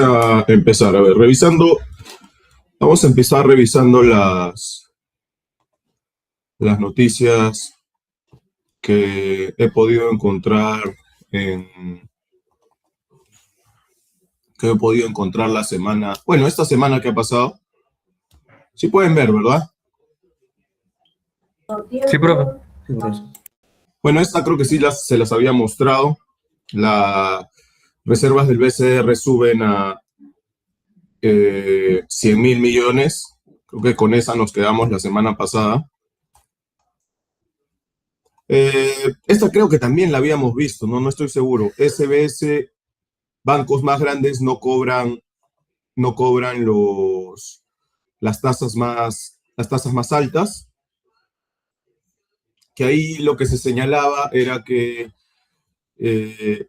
A empezar, a ver, vamos a empezar revisando las noticias que he podido encontrar en, la semana, bueno, esta semana que ha pasado. Sí pueden ver, ¿verdad? Sí, profe. Sí, profe. Bueno, esta creo que sí se las había mostrado. Las reservas del BCR suben a 100.000 millones. Creo que con esa nos quedamos la semana pasada. Esta creo que también la habíamos visto, ¿no? No estoy seguro. SBS, bancos más grandes no cobran las tasas más altas, que ahí lo que se señalaba era que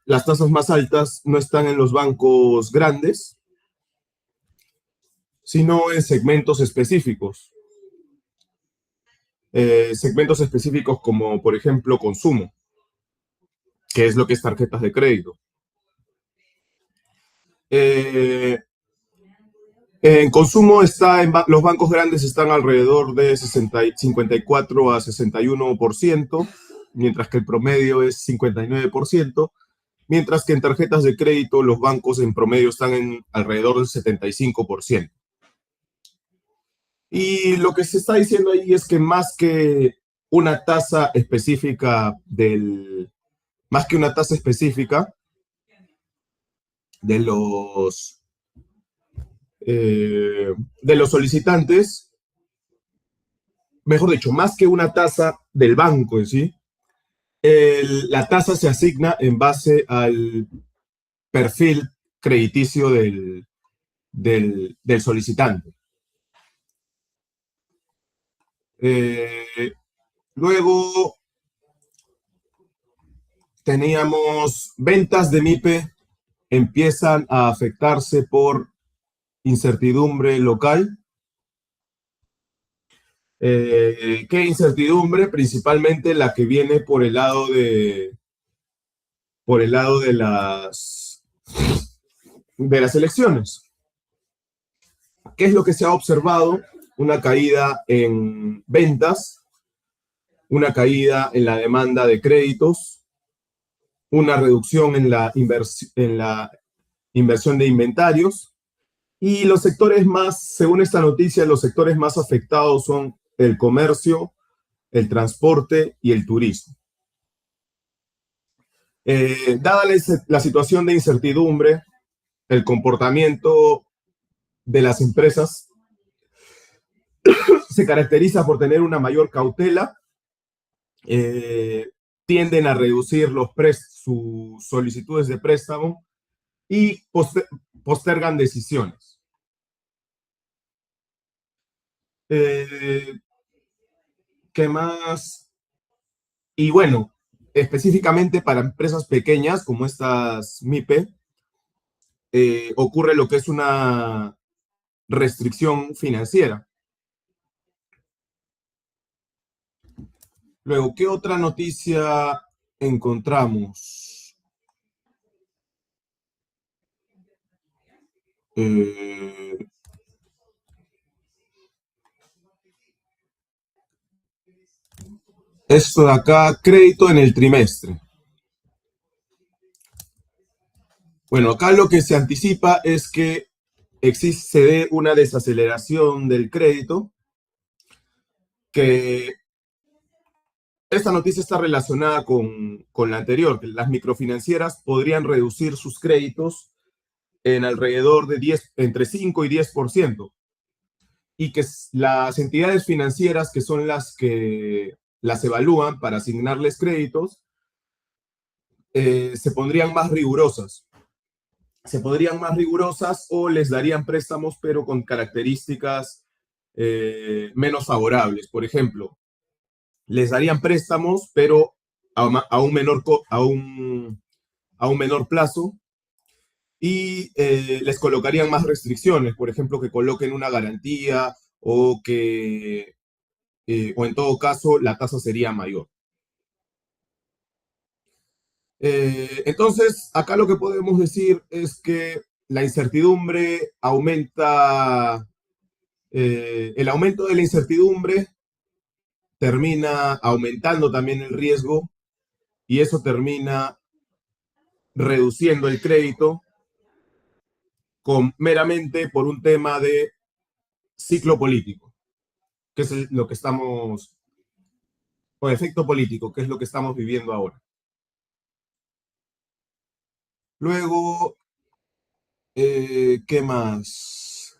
las tasas más altas no están en los bancos grandes, sino en segmentos específicos. Segmentos específicos como, por ejemplo, consumo, que es lo que es tarjetas de crédito. En consumo los bancos grandes están alrededor de 54 a 61%, mientras que el promedio es 59%, mientras que en tarjetas de crédito los bancos en promedio están en alrededor del 75%. Y lo que se está diciendo ahí es que más que una tasa específica de los solicitantes, mejor dicho, más que una tasa del banco en sí, la tasa se asigna en base al perfil crediticio del solicitante. Luego teníamos ventas de MIPE empiezan a afectarse por incertidumbre local. ¿Qué incertidumbre? Principalmente la que viene por el lado de las elecciones. ¿Qué es lo que se ha observado? Una caída en ventas, una caída en la demanda de créditos, una reducción en la inversión de inventarios, y los sectores según esta noticia, los sectores más afectados son el comercio, el transporte y el turismo. Dada la situación de incertidumbre, el comportamiento de las empresas se caracteriza por tener una mayor cautela, tienden a reducir sus solicitudes de préstamo y postergan decisiones. ¿Qué más? Y bueno, específicamente para empresas pequeñas como estas MIPE, ocurre lo que es una restricción financiera. Luego, ¿qué otra noticia encontramos? Esto de acá, crédito en el trimestre. Bueno, acá lo que se anticipa es que se dé una desaceleración del crédito, que esta noticia está relacionada con la anterior, que las microfinancieras podrían reducir sus créditos en alrededor de entre 5 y 10%, y que las entidades financieras, que son las que las evalúan para asignarles créditos, se pondrían más rigurosas. O les darían préstamos, pero con características menos favorables. Por ejemplo, les darían préstamos, pero a un menor plazo, y les colocarían más restricciones, por ejemplo, que coloquen una garantía o en todo caso la tasa sería mayor. Entonces, acá lo que podemos decir es que la incertidumbre aumenta, el aumento de la incertidumbre termina aumentando también el riesgo y eso termina reduciendo el crédito meramente por un tema de ciclo político, que es lo que estamos, o efecto político, que es lo que estamos viviendo ahora. Luego, ¿qué más?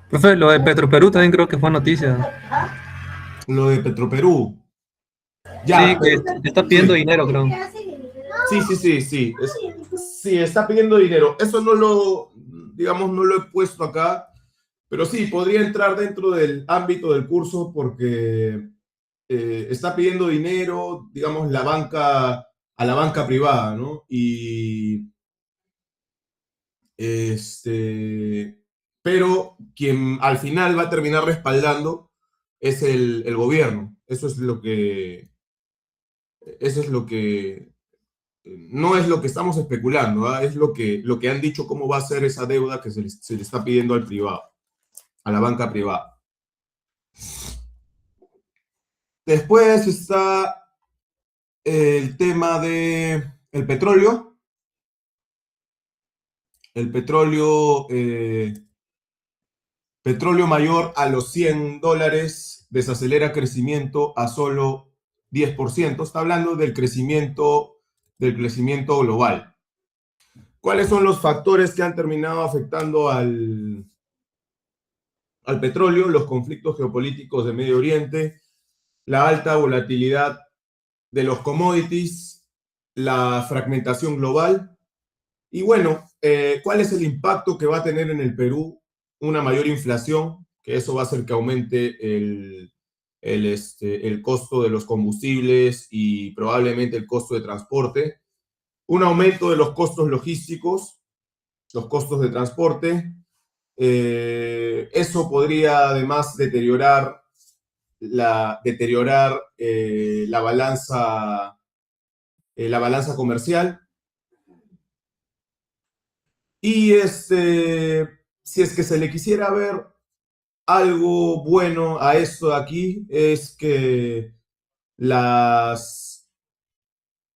Profe, lo de Petroperú también creo que fue noticia. Lo de Petroperú. Sí, Ya, que pero está pidiendo sí, dinero, creo. sí, está pidiendo dinero. Eso no lo, digamos, no lo he puesto acá, pero sí, podría entrar dentro del ámbito del curso porque está pidiendo dinero, digamos, a la banca privada, ¿no? Y pero quien al final va a terminar respaldando es el gobierno. Eso es lo que no es lo que estamos especulando, ¿ah? Es lo que han dicho cómo va a ser esa deuda que se le está pidiendo al privado, a la banca privada. Después está el tema de el petróleo. El petróleo, petróleo mayor a los $100 desacelera crecimiento a solo 10%. Está hablando del crecimiento global. ¿Cuáles son los factores que han terminado afectando al petróleo? Los conflictos geopolíticos de Medio Oriente, la alta volatilidad de los commodities, la fragmentación global. Y bueno, ¿cuál es el impacto que va a tener en el Perú una mayor inflación? Que eso va a hacer que aumente el costo de los combustibles y probablemente el costo de transporte. Un aumento de los costos logísticos, los costos de transporte. Eso podría además deteriorar la balanza comercial. Y si es que se le quisiera ver algo bueno a esto de aquí, es que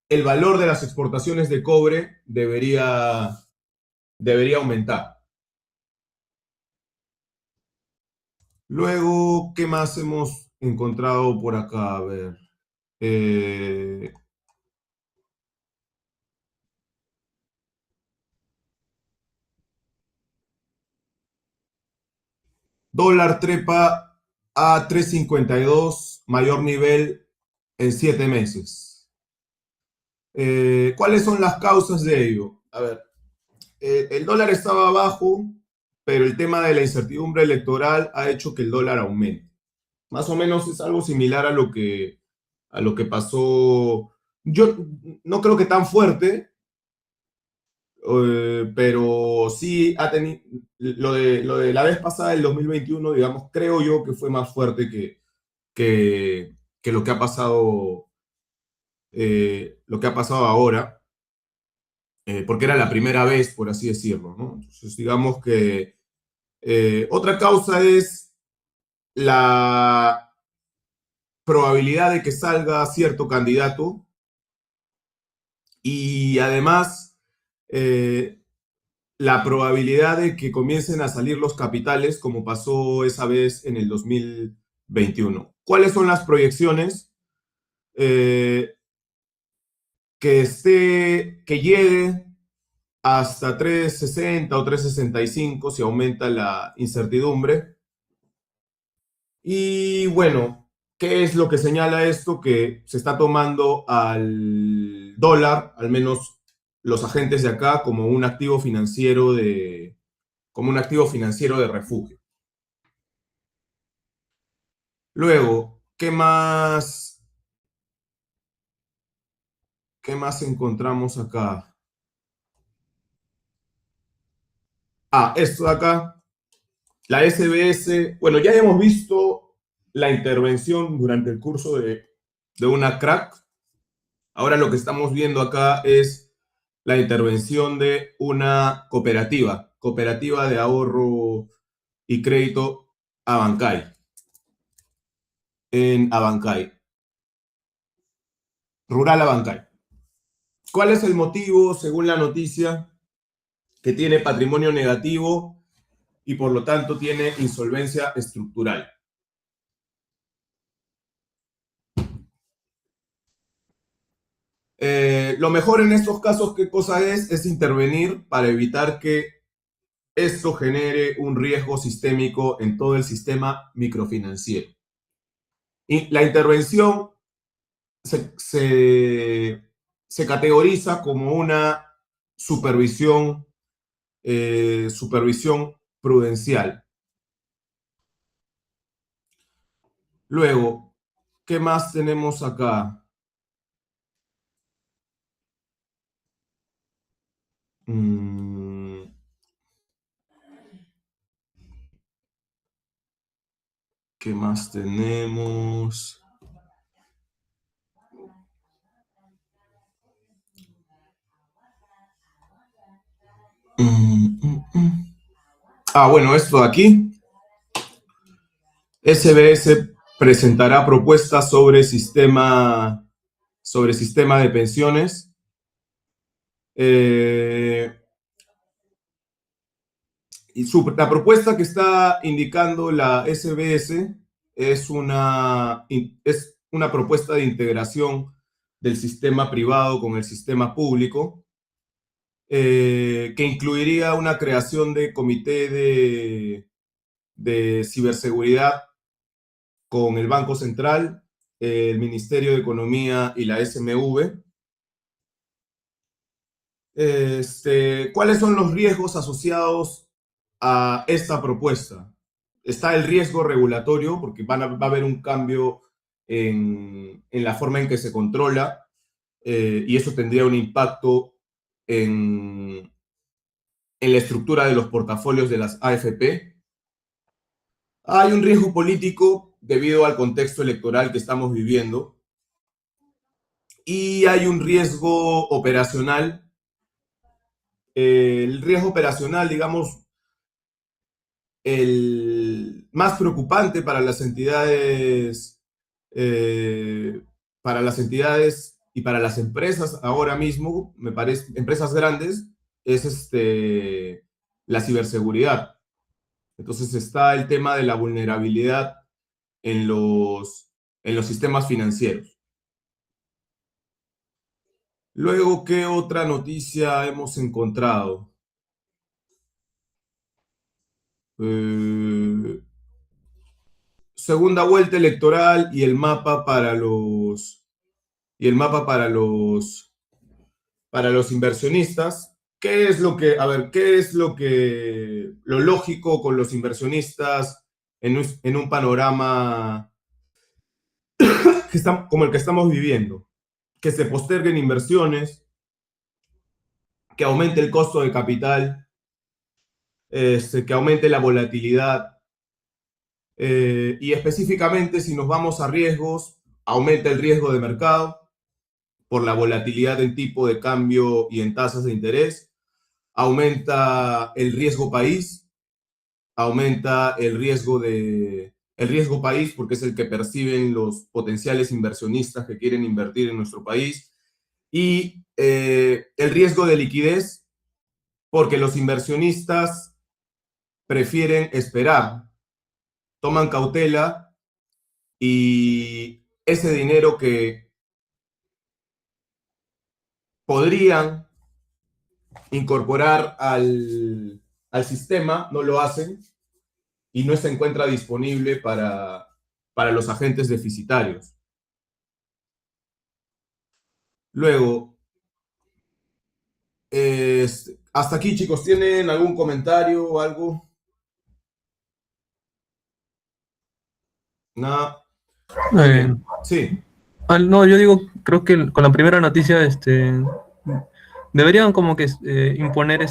el valor de las exportaciones de cobre debería aumentar. Luego, ¿qué más hemos encontrado por acá? A ver. Eh, Dólar trepa a 3.52, mayor nivel en 7 meses. ¿Cuáles son las causas de ello? A ver, el dólar estaba bajo, pero el tema de la incertidumbre electoral ha hecho que el dólar aumente. Más o menos es algo similar a lo que pasó. Yo no creo que tan fuerte, pero sí ha tenido. Lo de la vez pasada, el 2021, digamos, creo yo que fue más fuerte que lo que ha pasado ahora, porque era la primera vez, por así decirlo, ¿no? Entonces, digamos que otra causa es la probabilidad de que salga cierto candidato y además eh, la probabilidad de que comiencen a salir los capitales como pasó esa vez en el 2021. ¿Cuáles son las proyecciones? Eh, que llegue hasta 360 o 365 si aumenta la incertidumbre. Y bueno, ¿qué es lo que señala esto? Que se está tomando al dólar, al menos los agentes de acá, como un activo financiero de refugio. Luego, qué más encontramos acá? Ah, esto de acá, la SBS. Bueno, ya hemos visto la intervención durante el curso de una crack. Ahora lo que estamos viendo acá es la intervención de una cooperativa de ahorro y crédito Abancay, en Abancay, Rural Abancay. ¿Cuál es el motivo, según la noticia? Que tiene patrimonio negativo y por lo tanto tiene insolvencia estructural. Lo mejor en estos casos, ¿qué cosa es? Es intervenir para evitar que esto genere un riesgo sistémico en todo el sistema microfinanciero. Y la intervención se categoriza como una supervisión, supervisión prudencial. Luego, ¿qué más tenemos acá? ¿Qué más tenemos? Bueno, esto de aquí. SBS presentará propuestas sobre sistema de pensiones. La propuesta que está indicando la SBS es una propuesta de integración del sistema privado con el sistema público, que incluiría una creación de comité de ciberseguridad con el Banco Central, el Ministerio de Economía y la SMV. ¿Cuáles son los riesgos asociados a esta propuesta? Está el riesgo regulatorio, porque va a haber un cambio en la forma en que se controla, y eso tendría un impacto en la estructura de los portafolios de las AFP. Hay un riesgo político debido al contexto electoral que estamos viviendo, y hay un riesgo operacional. El riesgo operacional, digamos, el más preocupante para las entidades, y para las empresas ahora mismo, me parece, empresas grandes, es la ciberseguridad. Entonces está el tema de la vulnerabilidad en los sistemas financieros. Luego, ¿qué otra noticia hemos encontrado? Segunda vuelta electoral y el mapa para los inversionistas. ¿Qué es lo que, lo lógico con los inversionistas en un panorama como el que estamos viviendo? Que se posterguen inversiones, que aumente el costo de capital, que aumente la volatilidad, y específicamente si nos vamos a riesgos, aumenta el riesgo de mercado por la volatilidad en tipo de cambio y en tasas de interés, aumenta el riesgo país, aumenta el riesgo país porque es el que perciben los potenciales inversionistas que quieren invertir en nuestro país, y el riesgo de liquidez porque los inversionistas prefieren esperar, toman cautela, y ese dinero que podrían incorporar al sistema no lo hacen y no se encuentra disponible para los agentes deficitarios. Luego, hasta aquí, chicos, ¿tienen algún comentario o algo? Nada. Eh, Sí. no, yo digo, creo que con la primera noticia, deberían como que imponer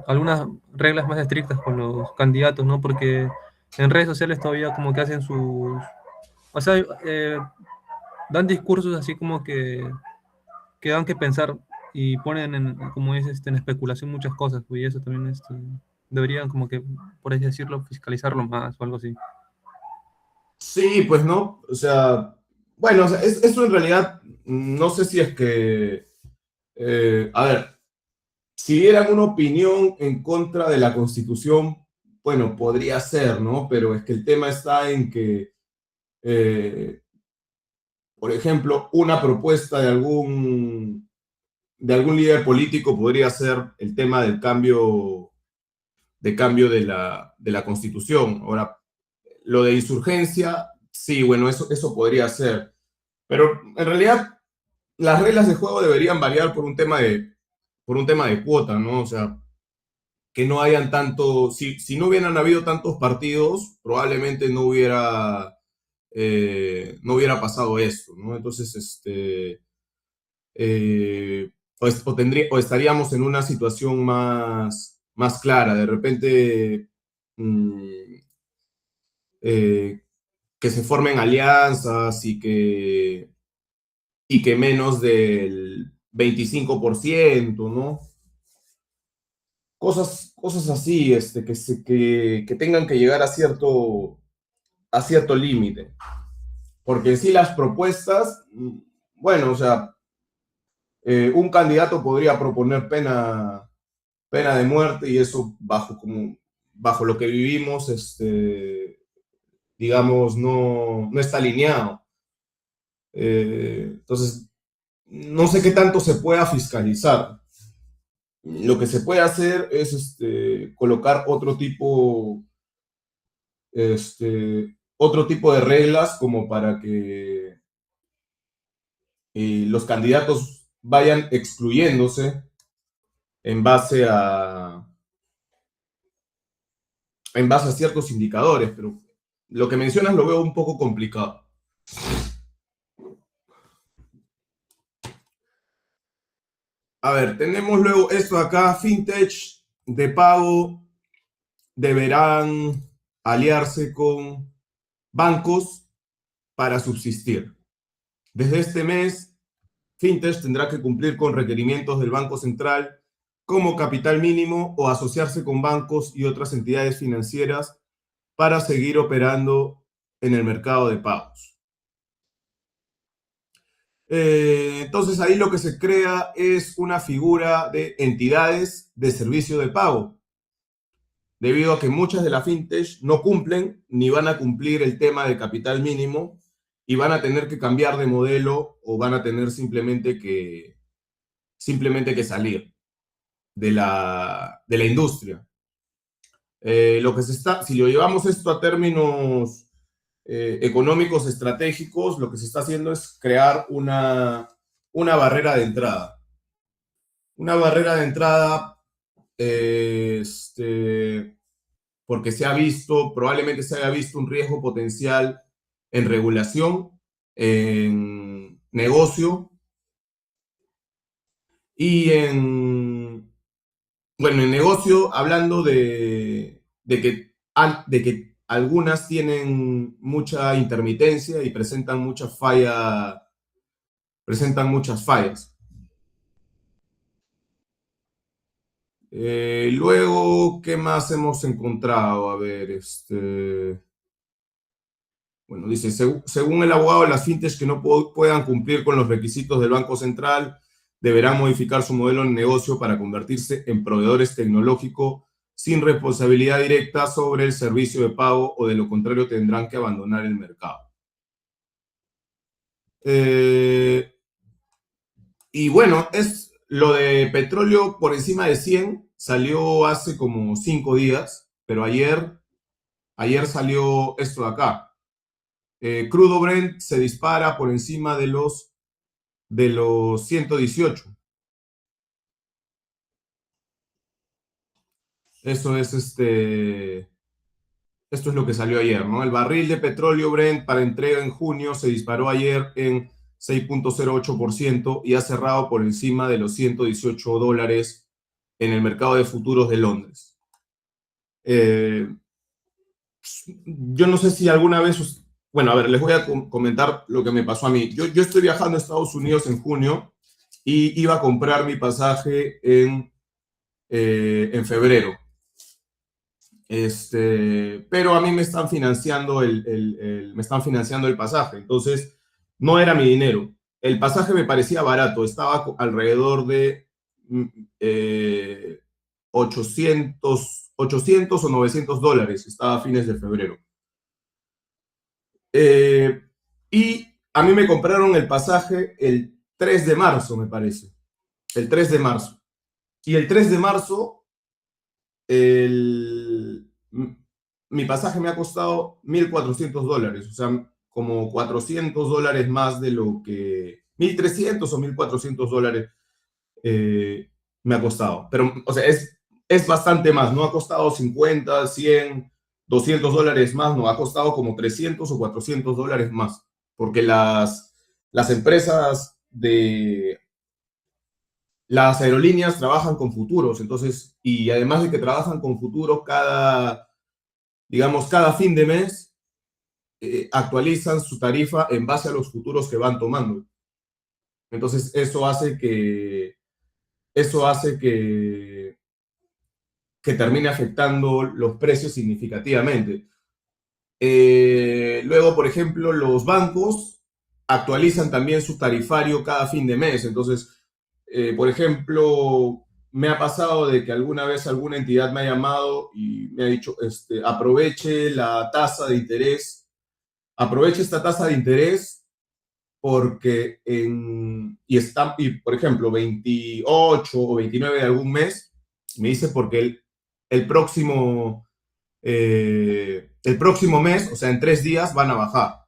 algunas reglas más estrictas con los candidatos, ¿no? Porque en redes sociales todavía como que hacen sus, o sea, dan discursos así como que dan que pensar y ponen como es en especulación muchas cosas, pues, y eso también deberían como que, por así decirlo, fiscalizarlo más o algo así. Sí, pues no, o sea, bueno, o sea, eso en realidad no sé si es que, a ver, si dieran una opinión en contra de la Constitución, bueno, podría ser, ¿no? Pero es que el tema está en que, eh, por ejemplo, una propuesta de algún líder político podría ser el tema de cambio de la Constitución. Ahora, lo de insurgencia, sí, bueno, eso podría ser. Pero en realidad las reglas de juego deberían variar por un tema de cuota, ¿no? O sea, que no hayan tanto, si no hubieran habido tantos partidos, probablemente no hubiera pasado esto, ¿no? Entonces, eh, o estaríamos en una situación más clara. De repente, mm, eh, que se formen alianzas y que menos del 25%, ¿no? Cosas así, que tengan que llegar a cierto límite. Porque en sí las propuestas, bueno, o sea, un candidato podría proponer pena de muerte y eso bajo lo que vivimos, digamos, no está alineado. Entonces, no sé qué tanto se pueda fiscalizar. Lo que se puede hacer es colocar otro tipo de reglas como para que los candidatos vayan excluyéndose en base a, en base a ciertos indicadores, pero lo que mencionas lo veo un poco complicado. A ver, tenemos luego esto acá, fintech de pago deberán aliarse con bancos para subsistir. Desde este mes, fintech tendrá que cumplir con requerimientos del Banco Central como capital mínimo o asociarse con bancos y otras entidades financieras para seguir operando en el mercado de pagos. Entonces ahí lo que se crea es una figura de entidades de servicio de pago, debido a que muchas de las fintech no cumplen ni van a cumplir el tema de capital mínimo y van a tener que cambiar de modelo o van a tener simplemente que salir de la industria. Si lo llevamos esto a términos económicos estratégicos, lo que se está haciendo es crear una barrera de entrada. Una barrera de entrada, porque probablemente se haya visto un riesgo potencial en regulación, en negocio y en negocio, hablando de que algunas tienen mucha intermitencia y presentan muchas fallas. Luego, ¿qué más hemos encontrado? A ver, bueno, dice, según el abogado, las fintechs que no puedan cumplir con los requisitos del Banco Central deberán modificar su modelo de negocio para convertirse en proveedores tecnológicos sin responsabilidad directa sobre el servicio de pago o de lo contrario tendrán que abandonar el mercado. Y bueno, es lo de petróleo por encima de 100, salió hace como 5 días, pero ayer salió esto de acá. Crudo Brent se dispara por encima de los 118. Eso es esto es lo que salió ayer, ¿no? El barril de petróleo Brent para entrega en junio se disparó ayer en 6.08% y ha cerrado por encima de los $118 en el mercado de futuros de Londres. Yo no sé si alguna vez, bueno, a ver, les voy a comentar lo que me pasó a mí. Yo estoy viajando a Estados Unidos en junio y iba a comprar mi pasaje en febrero. Pero a mí me están financiando me están financiando el pasaje, entonces no era mi dinero. El pasaje me parecía barato, estaba alrededor de eh, 800 o $900, estaba a fines de febrero. Y a mí me compraron el pasaje el 3 de marzo, me parece, el 3 de marzo. Y el 3 de marzo el, mi pasaje me ha costado $1.400, o sea, como $400 más de lo que, 1.300 o $1.400 me ha costado. Pero, o sea, es bastante más, no ha costado 50, 100, $200 más, no, ha costado como 300 o $400 más, porque las empresas de las aerolíneas trabajan con futuros, entonces, y además de que trabajan con futuros, digamos, cada fin de mes actualizan su tarifa en base a los futuros que van tomando. Entonces, eso hace que termine afectando los precios significativamente. Luego, por ejemplo, los bancos actualizan también su tarifario cada fin de mes. Entonces, por ejemplo, me ha pasado de que alguna vez alguna entidad me ha llamado y me ha dicho, aproveche la tasa de interés, aproveche esta tasa de interés porque por ejemplo, 28 o 29 de algún mes, me dice porque el próximo mes, o sea, en 3 días van a bajar,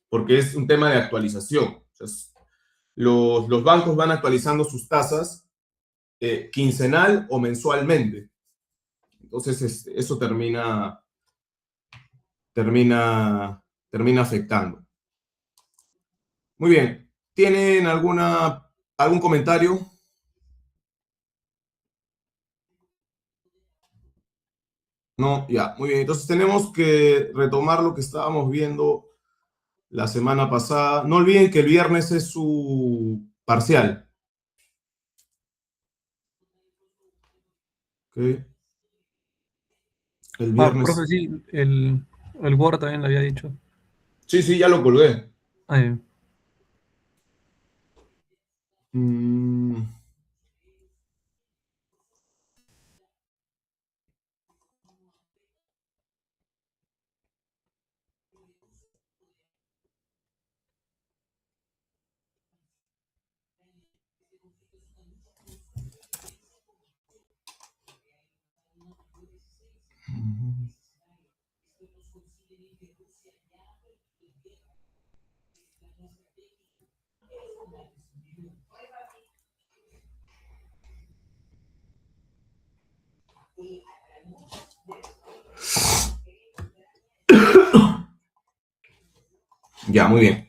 porque es un tema de actualización. O sea, los bancos van actualizando sus tasas quincenal o mensualmente. Entonces, eso termina afectando. Muy bien. ¿Tienen algún comentario? No, ya, muy bien. Entonces tenemos que retomar lo que estábamos viendo la semana pasada. No olviden que el viernes es su parcial. ¿Ok? El Profe, viernes. sí, el Word también lo había dicho. Sí, sí, ya lo colgué. Eh, Mm, ya, muy bien.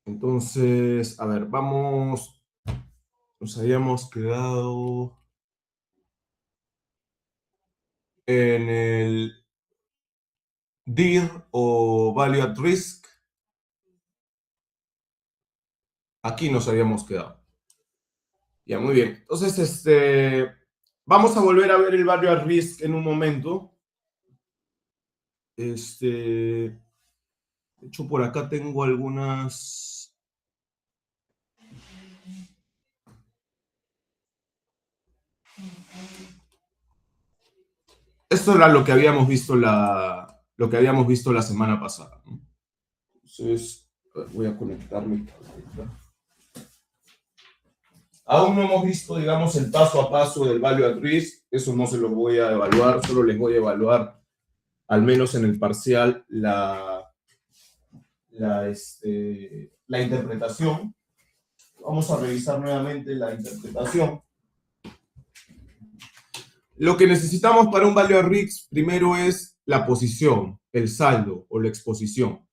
Entonces, a ver, vamos. Nos habíamos quedado en el DIR o Value at Risk. Aquí nos habíamos quedado. Ya, muy bien. Entonces, vamos a volver a ver el Value at Risk en un momento. De hecho, por acá tengo algunas. Esto era lo que habíamos visto la semana pasada, ¿no? Entonces, voy a conectar mi tableta. Aún no hemos visto, digamos, el paso a paso del Value at Risk. Eso no se lo voy a evaluar, solo les voy a evaluar, al menos en el parcial, la interpretación. Vamos a revisar nuevamente la interpretación. Lo que necesitamos para un Value at Risk primero es la posición, el saldo o la exposición.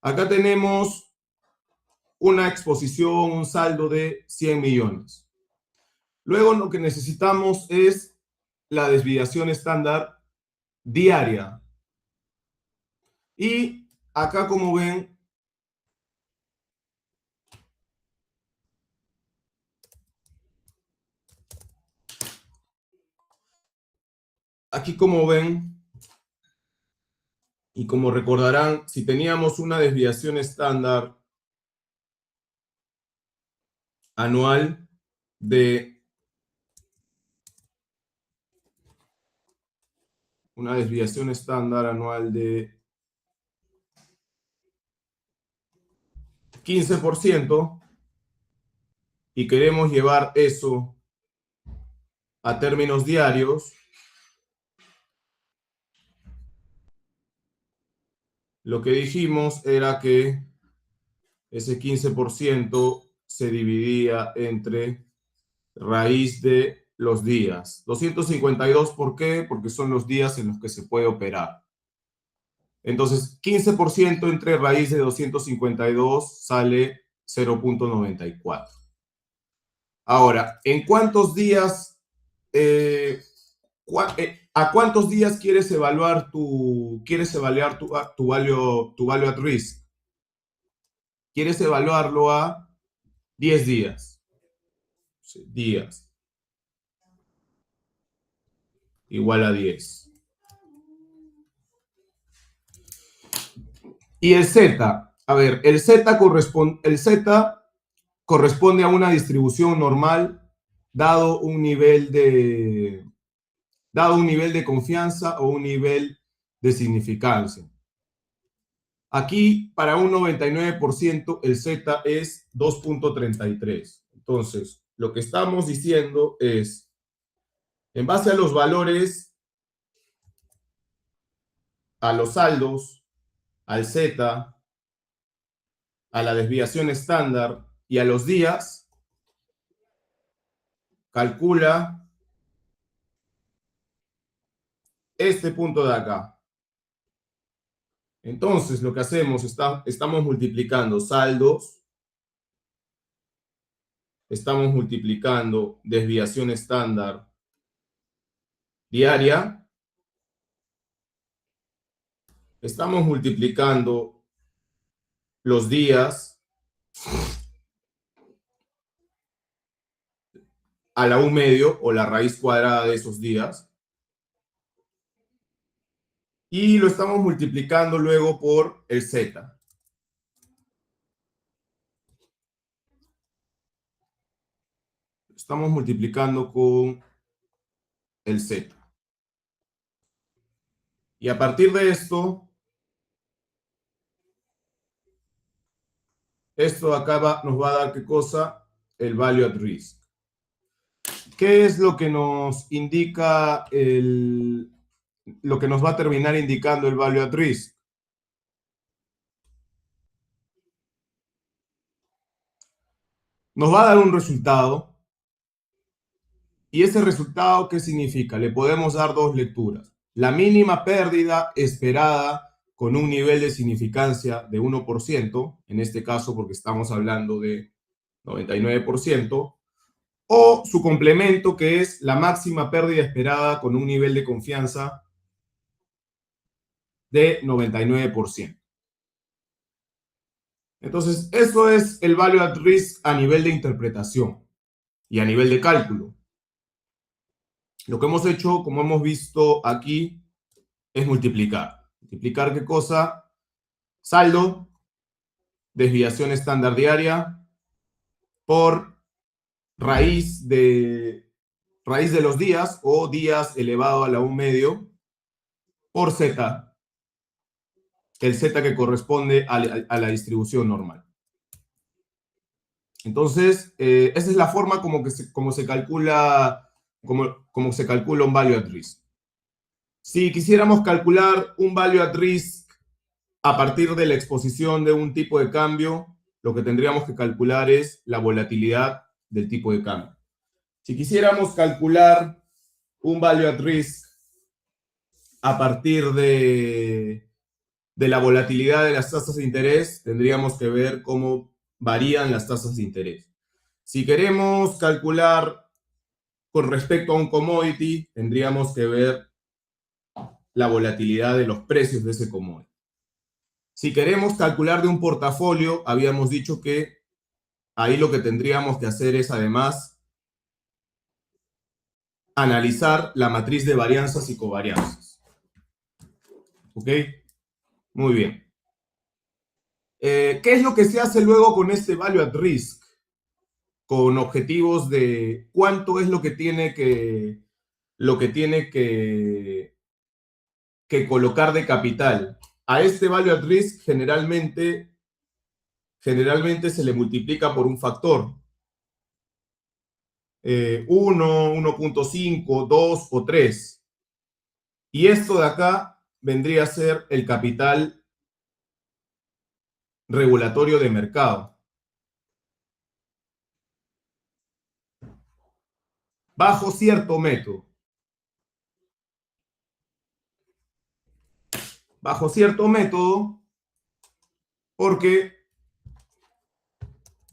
Acá tenemos una exposición, un saldo de 100 millones. Luego lo que necesitamos es la desviación estándar diaria. Y acá, como ven, aquí como ven, y como recordarán, si teníamos una desviación estándar anual de una desviación estándar anual de 15% y queremos llevar eso a términos diarios, lo que dijimos era que ese 15% se dividía entre raíz de los días. 252, ¿por qué? Porque son los días en los que se puede operar. Entonces, 15% entre raíz de 252 sale 0.94. Ahora, ¿en cuántos días, a cuántos días quieres evaluar tu value at risk? Quieres evaluarlo a 10 días. Sí, días igual a 10. Y el Z, a ver, el Z corresponde a una distribución normal dado un nivel de confianza o un nivel de significancia. Aquí, para un 99%, el Z es 2.33. Entonces, lo que estamos diciendo es, en base a los valores, a los saldos, al Z, a la desviación estándar y a los días, calcula este punto de acá. Entonces, lo que hacemos, estamos multiplicando saldos, estamos multiplicando desviación estándar diaria, estamos multiplicando los días a la 1/2 o la raíz cuadrada de esos días, y lo estamos multiplicando luego por el Z. Estamos multiplicando con el Z. Y a partir de esto acá nos va a dar ¿qué cosa? El value at risk. ¿Qué es lo que nos indica lo que nos va a terminar indicando el value at risk? Nos va a dar un resultado. ¿Y ese resultado qué significa? Le podemos dar dos lecturas. La mínima pérdida esperada con un nivel de significancia de 1%, en este caso porque estamos hablando de 99%, o su complemento, que es la máxima pérdida esperada con un nivel de confianza de 99%. Entonces, eso es el value at risk a nivel de interpretación y a nivel de cálculo. Lo que hemos hecho, como hemos visto aquí, es multiplicar. ¿Multiplicar qué cosa? Saldo, desviación estándar diaria, por raíz de los días o días elevado a la 1/2 por Z, el Z que corresponde a la distribución normal. Entonces, esa es la forma como se calcula un value at risk. Si quisiéramos calcular un value at risk a partir de la exposición de un tipo de cambio, lo que tendríamos que calcular es la volatilidad del tipo de cambio. Si quisiéramos calcular un value at risk a partir de la volatilidad de las tasas de interés, tendríamos que ver cómo varían las tasas de interés. Si queremos calcular con respecto a un commodity, tendríamos que ver la volatilidad de los precios de ese commodity. Si queremos calcular de un portafolio, habíamos dicho que ahí lo que tendríamos que hacer es además analizar la matriz de varianzas y covarianzas. ¿Ok? Muy bien. ¿Qué es lo que se hace luego con este value at risk? Con objetivos de cuánto es lo que tiene que colocar de capital. A este value at risk generalmente se le multiplica por un factor. 1, 1.5, 2 o 3. Y esto de acá vendría a ser el capital regulatorio de mercado. Bajo cierto método. Bajo cierto método, porque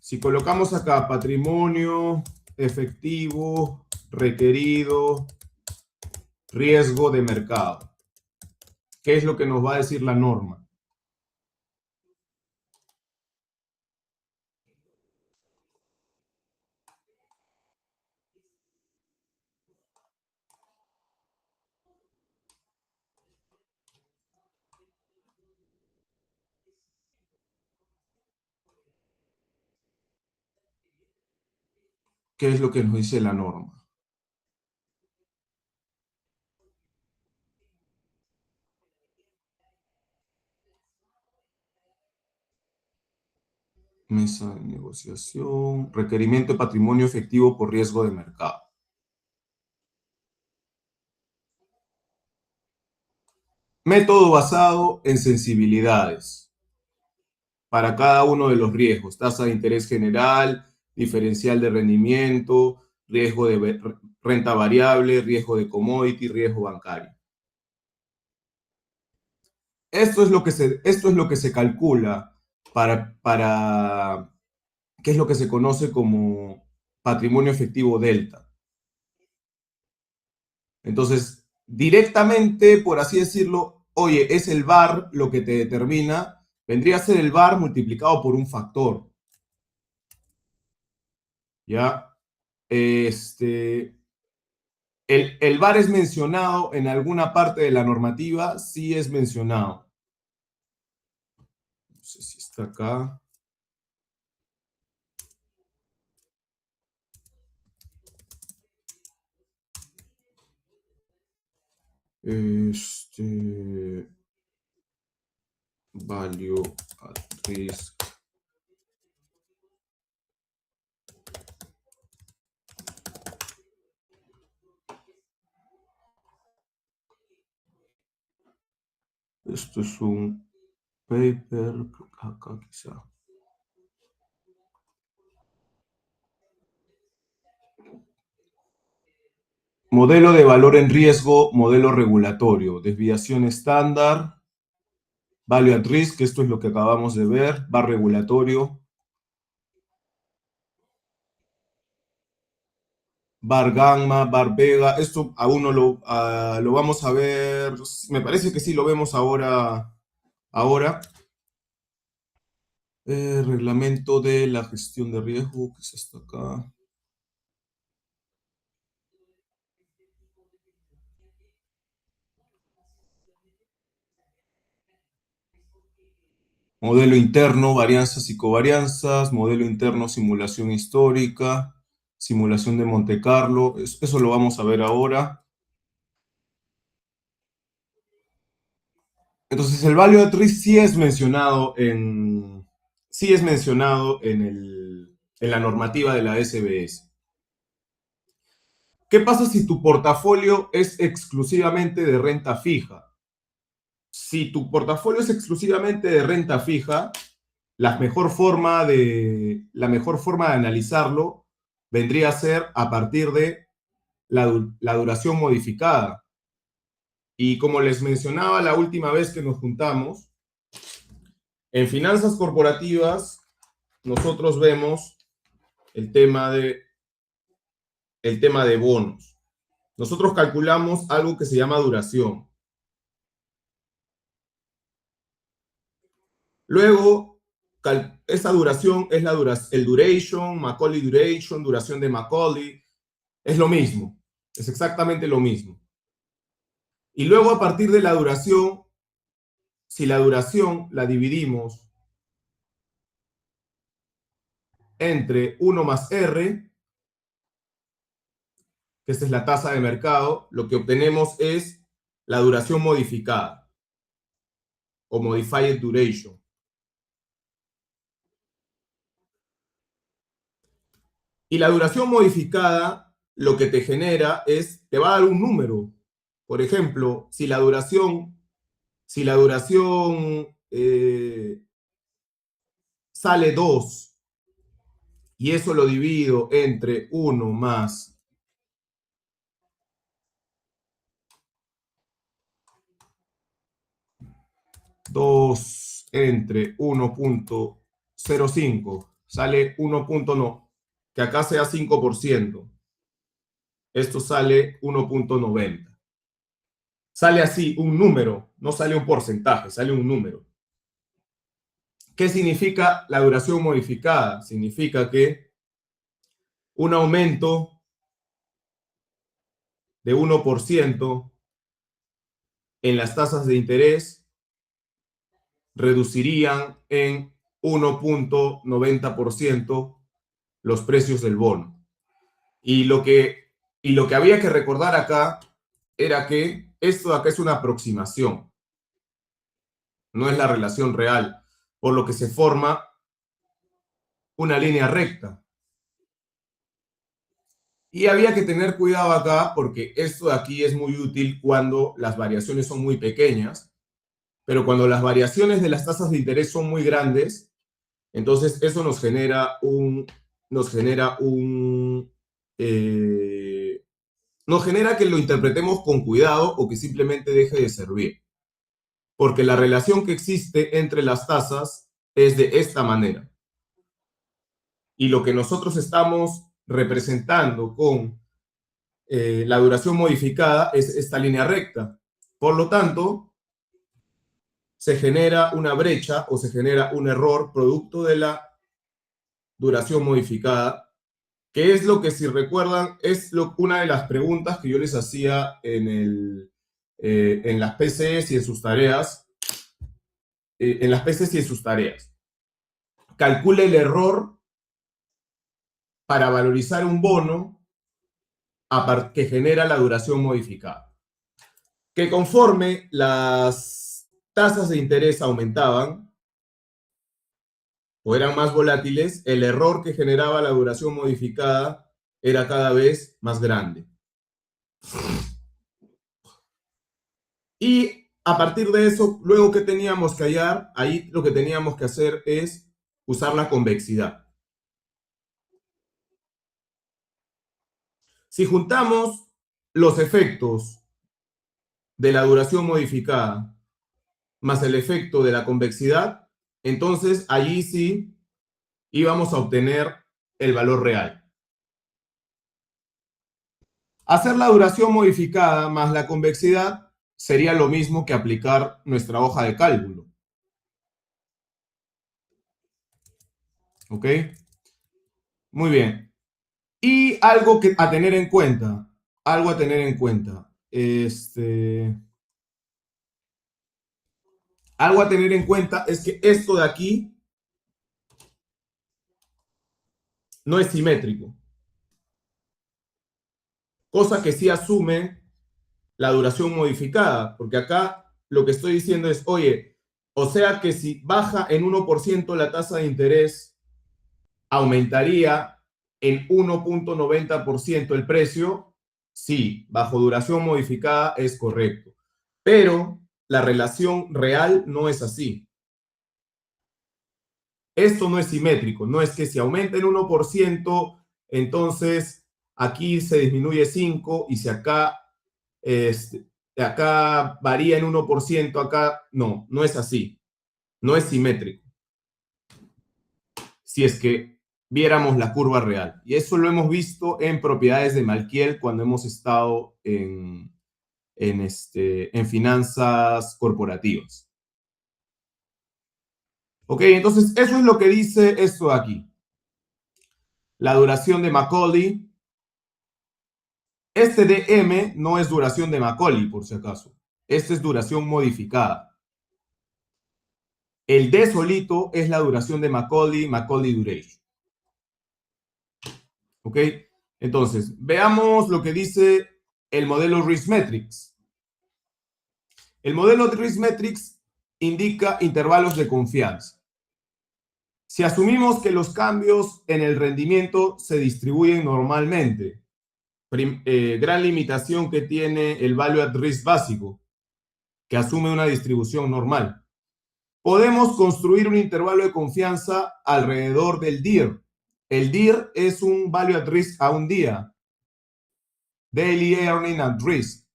si colocamos acá patrimonio efectivo requerido, riesgo de mercado, ¿qué es lo que nos va a decir la norma? ¿Qué es lo que nos dice la norma? Mesa de negociación, requerimiento de patrimonio efectivo por riesgo de mercado. Método basado en sensibilidades para cada uno de los riesgos, tasa de interés general, diferencial de rendimiento, riesgo de renta variable, riesgo de commodity, riesgo bancario. Esto es lo que se calcula para ¿qué es lo que se conoce como patrimonio efectivo delta? Entonces, directamente, por así decirlo, oye, es el VaR lo que te determina, vendría a ser el VaR multiplicado por un factor. ¿Ya? El VaR es mencionado en alguna parte de la normativa, sí es mencionado. No sé si está acá. Value at risk. Esto es un paper, acá quizá. Modelo de valor en riesgo, modelo regulatorio, desviación estándar, value at risk, esto es lo que acabamos de ver, VaR regulatorio, VaR gamma, VaR vega, esto aún no lo vamos a ver, me parece que sí lo vemos ahora. Reglamento de la gestión de riesgo, que es hasta acá. Modelo interno, varianzas y covarianzas, modelo interno, simulación histórica, simulación de Monte Carlo, eso lo vamos a ver ahora. Entonces, el value at risk sí es mencionado en la normativa de la SBS. ¿Qué pasa si tu portafolio es exclusivamente de renta fija? Si tu portafolio es exclusivamente de renta fija, la mejor forma de analizarlo vendría a ser a partir de la duración modificada. Y como les mencionaba la última vez que nos juntamos, en finanzas corporativas nosotros vemos el tema de el tema de bonos. Nosotros calculamos algo que se llama duración. Luego, esa duración es el duration, Macaulay duration, duración de Macaulay. Es lo mismo, es exactamente lo mismo. Y luego a partir de la duración, si la duración la dividimos entre 1 más R, que esta es la tasa de mercado, lo que obtenemos es la duración modificada o modified duration. Y la duración modificada lo que te genera es, te va a dar un número. Por ejemplo, si la duración sale 2 y eso lo divido entre 1 más 2 entre 1.05, sale 1. No, que acá sea 5%. Esto sale 1.90. Sale así un número, no sale un porcentaje, sale un número. ¿Qué significa la duración modificada? Significa que un aumento de 1% en las tasas de interés reducirían en 1.90% los precios del bono. Y lo que había que recordar acá era que esto de acá es una aproximación, no es la relación real, por lo que se forma una línea recta. Y había que tener cuidado acá porque esto de aquí es muy útil cuando las variaciones son muy pequeñas, pero cuando las variaciones de las tasas de interés son muy grandes, entonces eso nos genera que lo interpretemos con cuidado o que simplemente deje de servir. Porque la relación que existe entre las tasas es de esta manera. Y lo que nosotros estamos representando con la duración modificada es esta línea recta. Por lo tanto, se genera una brecha o se genera un error producto de la duración modificada, que es lo que, si recuerdan, es una de las preguntas que yo les hacía en las PCs y en sus tareas. En las PCs y en sus tareas. Calcule el error para valorizar un bono que genera la duración modificada. Que conforme las tasas de interés aumentaban o eran más volátiles, el error que generaba la duración modificada era cada vez más grande. Y a partir de eso, luego que teníamos que hallar, ahí lo que teníamos que hacer es usar la convexidad. Si juntamos los efectos de la duración modificada más el efecto de la convexidad, entonces allí sí íbamos a obtener el valor real. Hacer la duración modificada más la convexidad sería lo mismo que aplicar nuestra hoja de cálculo. ¿Ok? Muy bien. Y algo a tener en cuenta. Algo a tener en cuenta. Algo a tener en cuenta es que esto de aquí no es simétrico. Cosa que sí asume la duración modificada, porque acá lo que estoy diciendo es, oye, o sea que si baja en 1% la tasa de interés, aumentaría en 1.90% el precio. Sí, bajo duración modificada es correcto, pero la relación real no es así. Esto no es simétrico, no es que si aumenta en 1%, entonces aquí se disminuye 5 y si acá varía en 1%, acá no, no es así, no es simétrico. Si es que viéramos la curva real. Y eso lo hemos visto en propiedades de Malkiel cuando hemos estado en finanzas corporativas. Ok, entonces eso es lo que dice esto aquí. La duración de Macaulay. Este DM no es duración de Macaulay, por si acaso. Este es duración modificada. El D solito es la duración de Macaulay Duration. ¿Ok? Entonces, veamos lo que dice el modelo Risk Metrics. El modelo de Risk Metrics indica intervalos de confianza. Si asumimos que los cambios en el rendimiento se distribuyen normalmente, gran limitación que tiene el Value at Risk básico, que asume una distribución normal. Podemos construir un intervalo de confianza alrededor del DIR. El DIR es un Value at Risk a un día. Daily Earning at Risk.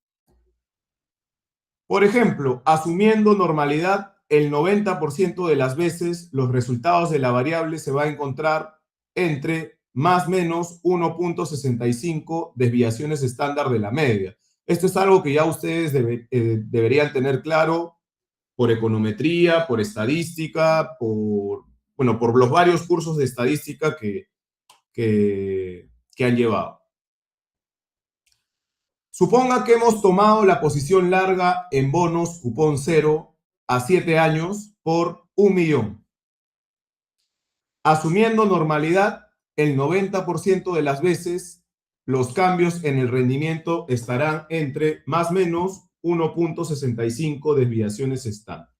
Por ejemplo, asumiendo normalidad, el 90% de las veces los resultados de la variable se va a encontrar entre más o menos 1.65 desviaciones estándar de la media. Esto es algo que ya ustedes deberían tener claro por econometría, por estadística, por los varios cursos de estadística que han llevado. Suponga que hemos tomado la posición larga en bonos cupón cero a 7 años por 1 millón. Asumiendo normalidad, el 90% de las veces los cambios en el rendimiento estarán entre más o menos 1.65 desviaciones estándar.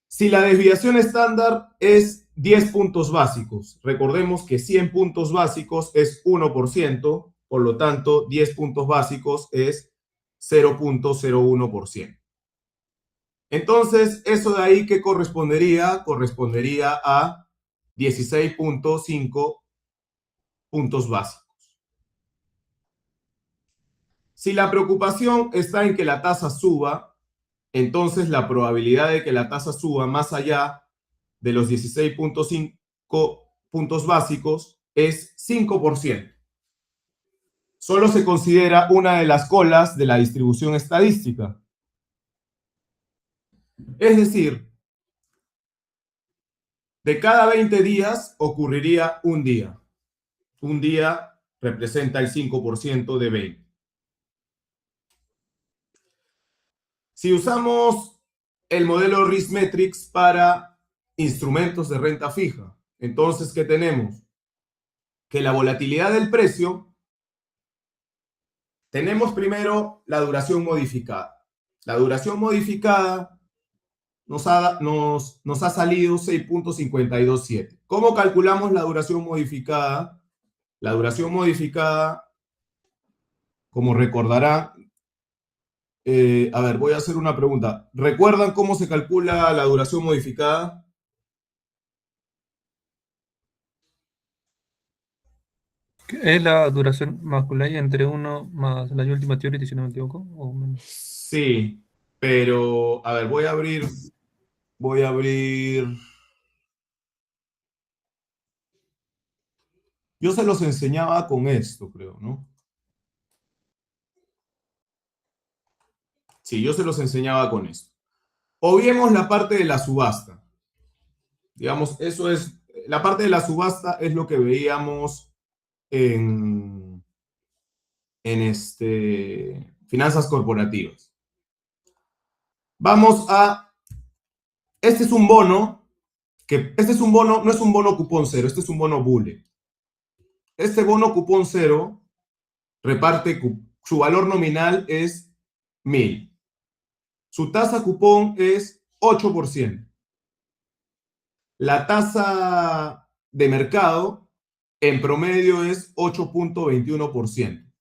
Si la desviación estándar es 10 puntos básicos, recordemos que 100 puntos básicos es 1%, por lo tanto 10 puntos básicos es 0.01%. Entonces, eso de ahí, ¿qué correspondería? Correspondería a 16.5 puntos básicos. Si la preocupación está en que la tasa suba, entonces la probabilidad de que la tasa suba más allá de los 16.5 puntos básicos es 5%. Solo se considera una de las colas de la distribución estadística. Es decir, de cada 20 días ocurriría un día. Un día representa el 5% de 20. Si usamos el modelo Risk Metrics para instrumentos de renta fija, entonces, ¿qué tenemos? Que la volatilidad del precio, tenemos primero la duración modificada. La duración modificada nos ha salido 6.527. ¿Cómo calculamos la duración modificada? La duración modificada, como recordará, a ver, voy a hacer una pregunta. ¿Recuerdan cómo se calcula la duración modificada? Es la duración Macaulay entre 1 más la última teoría, si no me equivoco, o menos. Sí, pero, a ver, voy a abrir. Yo se los enseñaba con esto, creo, ¿no? Sí, yo se los enseñaba con esto. Obviemos la parte de la subasta. Digamos, eso es, la parte de la subasta es lo que veíamos en finanzas corporativas. Vamos a, este es un bono, no es un bono cupón cero, este es un bono bullet. Este bono cupón cero reparte, su valor nominal es 1.000. Su tasa cupón es 8%. La tasa de mercado en promedio es 8.21%.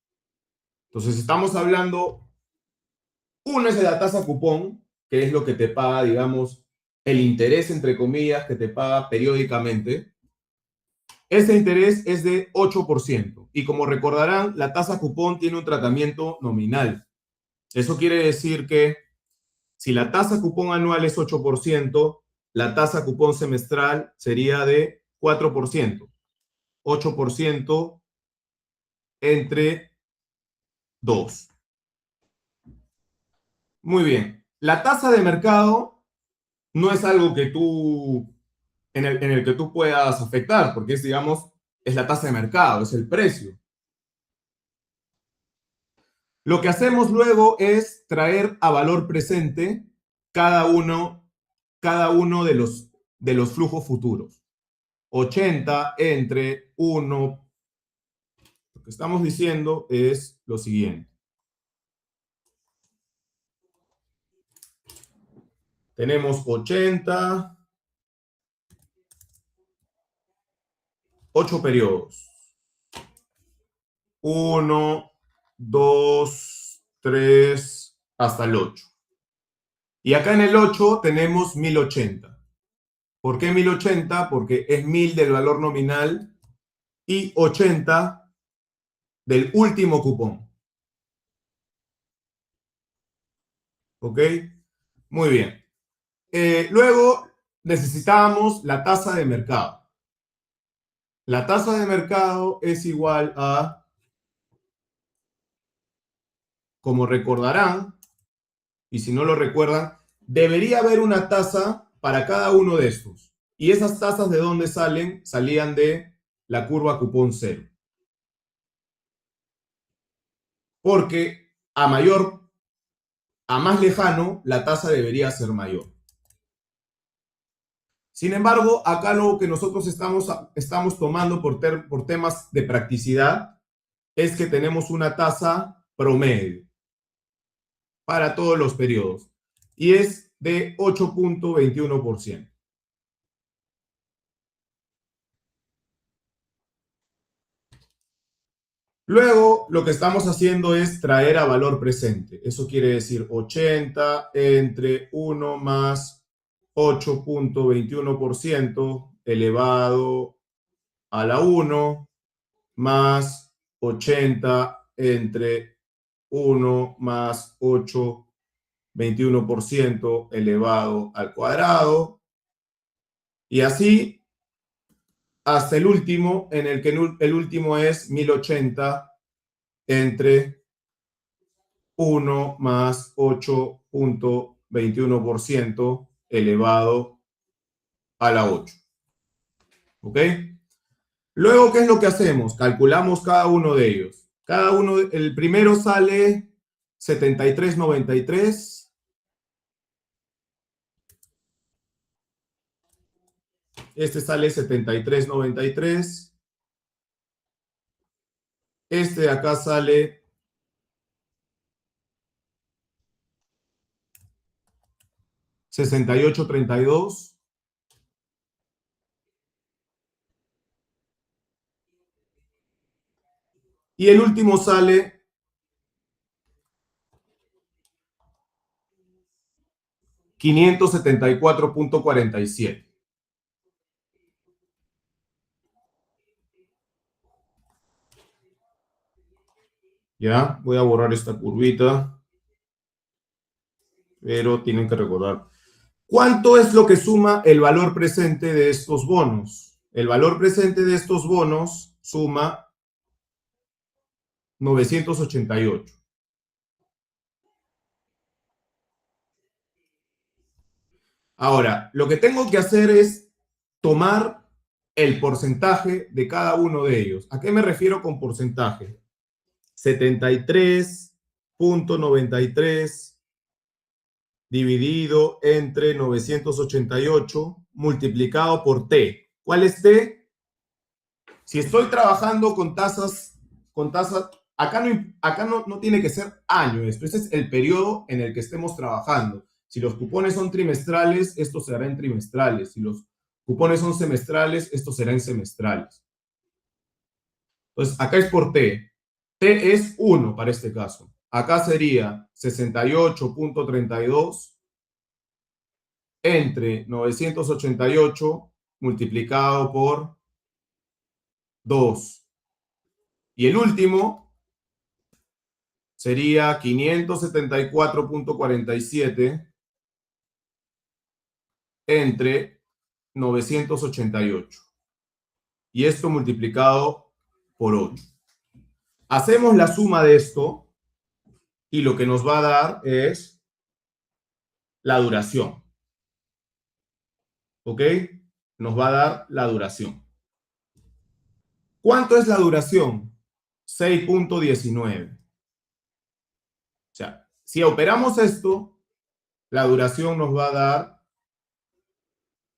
Entonces estamos hablando, uno es de la tasa cupón, que es lo que te paga, digamos, el interés, entre comillas, que te paga periódicamente. Ese interés es de 8%. Y como recordarán, la tasa cupón tiene un tratamiento nominal. Eso quiere decir que si la tasa cupón anual es 8%, la tasa cupón semestral sería de 4%. 8% entre 2. Muy bien. La tasa de mercado no es algo que tú, en el que tú puedas afectar, porque es, digamos, es la tasa de mercado, es el precio. Lo que hacemos luego es traer a valor presente cada uno, de los flujos futuros. 80 entre 1. Lo que estamos diciendo es lo siguiente. Tenemos 80, 8 periodos. 1, 2, 3, hasta el 8. Y acá en el 8 tenemos 1080. ¿Por qué 1080? Porque es 1000 del valor nominal y 80 del último cupón. ¿Ok? Muy bien. Luego necesitamos la tasa de mercado. La tasa de mercado es igual a, como recordarán, y si no lo recuerdan, debería haber una tasa para cada uno de estos. ¿Y esas tasas de dónde salen? Salían de la curva cupón cero. Porque a más lejano, la tasa debería ser mayor. Sin embargo, acá lo que nosotros estamos tomando por temas de practicidad es que tenemos una tasa promedio para todos los periodos y es de 8.21%. Luego, lo que estamos haciendo es traer a valor presente. Eso quiere decir 80 entre 1 más 8.21% elevado a la 1 más 80 entre 1 más 8.21% elevado al cuadrado. Y así hasta el último, en el que el último es 1080 entre 1 más 8.21% elevado a la 8. ¿Ok? Luego, ¿qué es lo que hacemos? Calculamos cada uno de ellos. El primero sale 73.93. Este sale 73.93. Este de acá sale 68.32. Y el último sale 574.47. Ya, voy a borrar esta curvita, pero tienen que recordar. ¿Cuánto es lo que suma el valor presente de estos bonos? El valor presente de estos bonos suma 988. Ahora, lo que tengo que hacer es tomar el porcentaje de cada uno de ellos. ¿A qué me refiero con porcentaje? 73.93 dividido entre 988 multiplicado por T. ¿Cuál es T? Si estoy trabajando con tasas, acá no tiene que ser año esto, ese es el periodo en el que estemos trabajando. Si los cupones son trimestrales, esto será en trimestrales. Si los cupones son semestrales, esto será en semestrales. Entonces, acá es por T. T es 1 para este caso. Acá sería 68.32 entre 988 multiplicado por 2. Y el último sería 574.47 entre 988. y esto multiplicado por 8. Hacemos la suma de esto y lo que nos va a dar es la duración. ¿Ok? Nos va a dar la duración. ¿Cuánto es la duración? 6.19. O sea, si operamos esto, la duración nos va a dar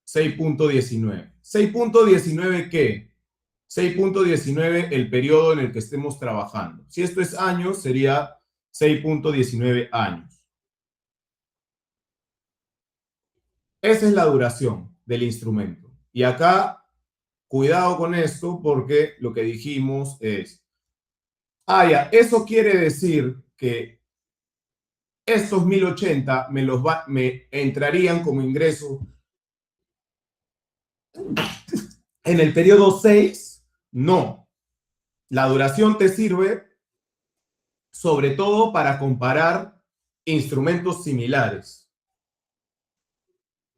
6.19. ¿6.19 qué? 6.19 el periodo en el que estemos trabajando. Si esto es años, sería 6.19 años. Esa es la duración del instrumento. Y acá, cuidado con esto, porque lo que dijimos es, ya, eso quiere decir que estos 1080 me entrarían como ingreso en el periodo 6. No. La duración te sirve sobre todo para comparar instrumentos similares.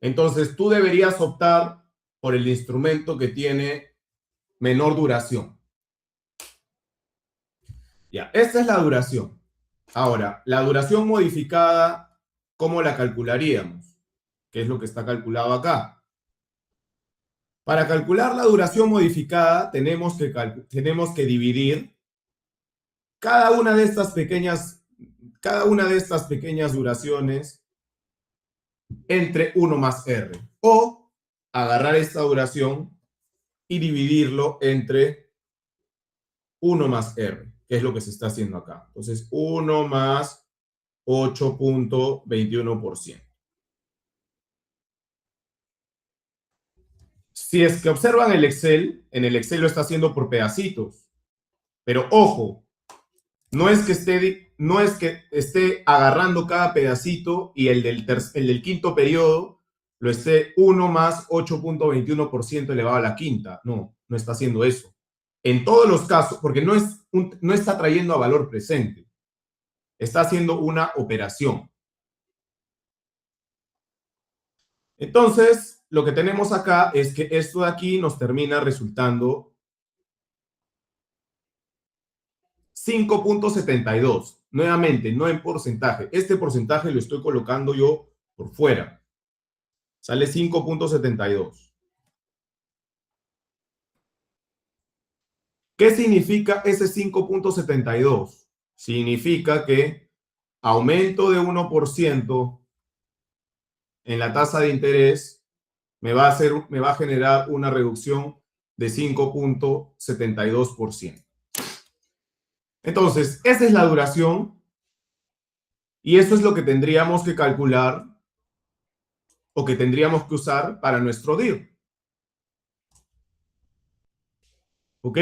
Entonces, tú deberías optar por el instrumento que tiene menor duración. Ya, esta es la duración. Ahora, la duración modificada, ¿cómo la calcularíamos? ¿Qué es lo que está calculado acá? Para calcular la duración modificada, tenemos que dividir cada una de estas pequeñas duraciones entre 1 más R. O agarrar esta duración y dividirlo entre 1 más R, que es lo que se está haciendo acá. Entonces, 1 más 8.21%. Si es que observan el Excel, en el Excel lo está haciendo por pedacitos. Pero ojo, no es que esté agarrando cada pedacito y el del quinto periodo lo esté 1 más 8.21% elevado a la quinta. No, no está haciendo eso. En todos los casos, porque no está trayendo a valor presente. Está haciendo una operación. Entonces, lo que tenemos acá es que esto de aquí nos termina resultando 5.72. Nuevamente, no en porcentaje. Este porcentaje lo estoy colocando yo por fuera. Sale 5.72. ¿Qué significa ese 5.72? Significa que aumento de 1% en la tasa de interés me va a generar una reducción de 5.72%. Entonces, esa es la duración y eso es lo que tendríamos que calcular o que tendríamos que usar para nuestro DIR. ¿Ok?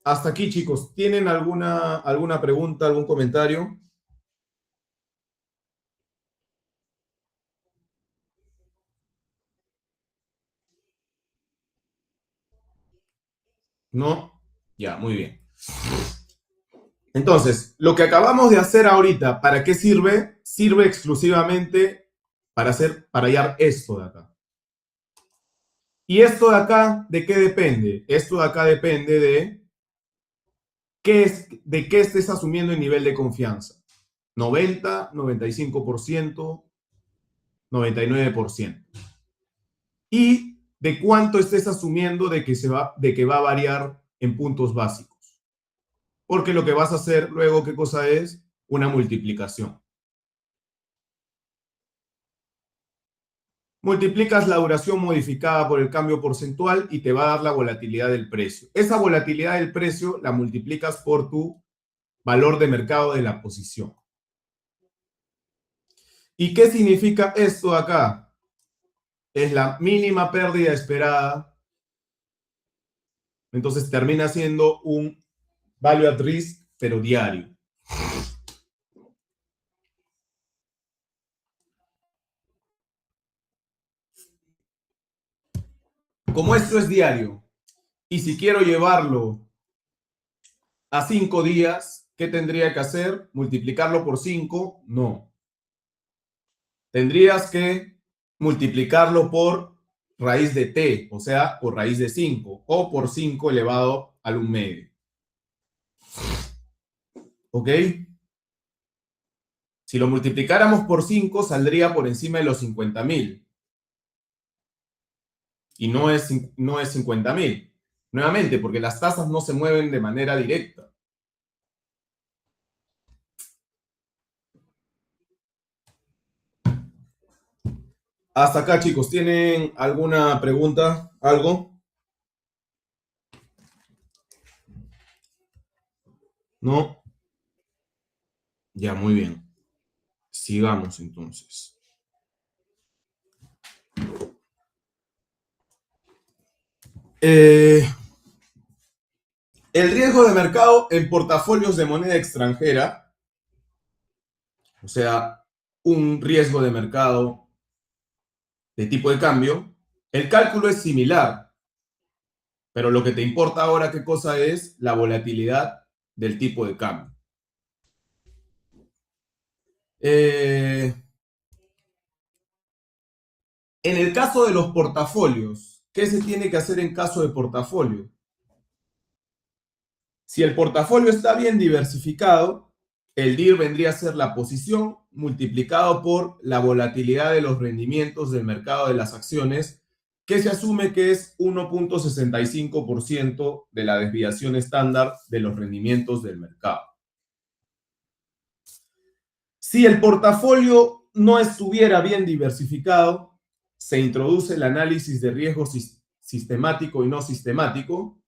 Hasta aquí, chicos. ¿Tienen alguna pregunta, algún comentario? ¿No? Ya, muy bien. Entonces, lo que acabamos de hacer ahorita, ¿para qué sirve? Sirve exclusivamente para hallar esto de acá. ¿Y esto de acá de qué depende? Esto de acá depende de qué estés asumiendo el nivel de confianza. 90, 95%, 99%. Y de cuánto estés asumiendo de que va a variar en puntos básicos. Porque lo que vas a hacer luego, ¿qué cosa es? Una multiplicación. Multiplicas la duración modificada por el cambio porcentual y te va a dar la volatilidad del precio. Esa volatilidad del precio la multiplicas por tu valor de mercado de la posición. ¿Y qué significa esto de acá? Es la mínima pérdida esperada. Entonces termina siendo un value at risk, pero diario. Como esto es diario, y si quiero llevarlo a 5 días, ¿qué tendría que hacer? ¿Multiplicarlo por 5? No. Tendrías que multiplicarlo por raíz de t, o sea, por raíz de 5, o por 5 elevado al 1 medio. ¿Ok? Si lo multiplicáramos por 5, saldría por encima de los 50.000. Y no es 50.000. Nuevamente, porque las tasas no se mueven de manera directa. Hasta acá, chicos, ¿tienen alguna pregunta? ¿Algo? ¿No? Ya, muy bien. Sigamos entonces. El riesgo de mercado en portafolios de moneda extranjera, o sea, un riesgo de mercado de tipo de cambio, el cálculo es similar, pero lo que te importa ahora, ¿qué cosa es? La volatilidad del tipo de cambio. En el caso de los portafolios, ¿qué se tiene que hacer en caso de portafolio? Si el portafolio está bien diversificado, el DIR vendría a ser la posición multiplicado por la volatilidad de los rendimientos del mercado de las acciones, que se asume que es 1.65% de la desviación estándar de los rendimientos del mercado. Si el portafolio no estuviera bien diversificado, se introduce el análisis de riesgo sistemático y no sistemático.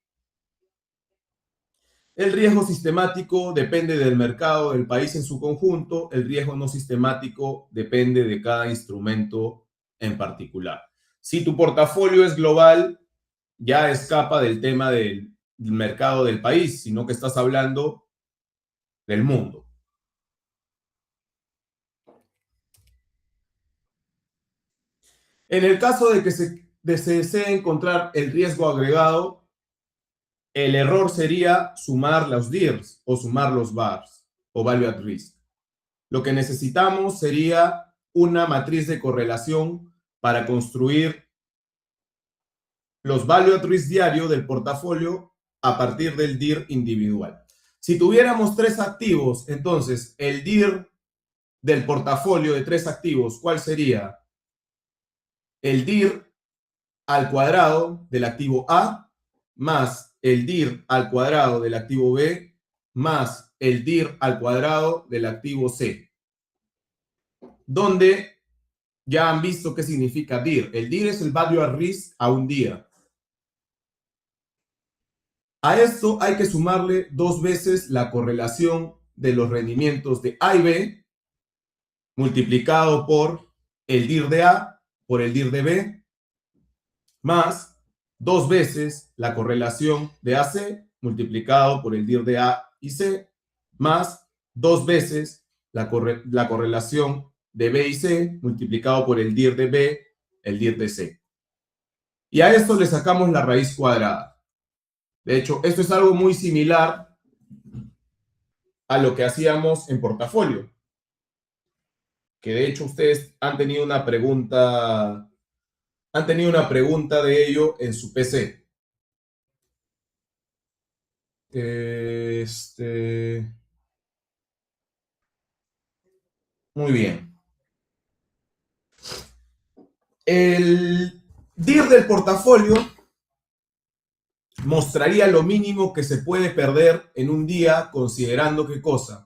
El riesgo sistemático depende del mercado del país en su conjunto, el riesgo no sistemático depende de cada instrumento en particular. Si tu portafolio es global, ya escapa del tema del mercado del país, sino que estás hablando del mundo. En el caso de que se desee encontrar el riesgo agregado, el error sería sumar los DIRs o sumar los VARs o Value at Risk. Lo que necesitamos sería una matriz de correlación para construir los Value at Risk diario del portafolio a partir del DIR individual. Si tuviéramos 3 activos, entonces el DIR del portafolio de 3 activos, ¿cuál sería? El DIR al cuadrado del activo A más el DIR al cuadrado del activo B más el DIR al cuadrado del activo C, donde ya han visto qué significa DIR. El DIR es el value at risk a un día. A esto hay que sumarle 2 veces la correlación de los rendimientos de A y B multiplicado por el DIR de A por el DIR de B más 2 veces la correlación de AC multiplicado por el DIR de A y C más 2 veces la correlación de B y C multiplicado por el DIR de B, el DIR de C. Y a esto le sacamos la raíz cuadrada. De hecho, esto es algo muy similar a lo que hacíamos en portafolio. Que de hecho ustedes han tenido una pregunta de ello en su PC. Muy bien. El DIR del portafolio mostraría lo mínimo que se puede perder en un día considerando qué cosa.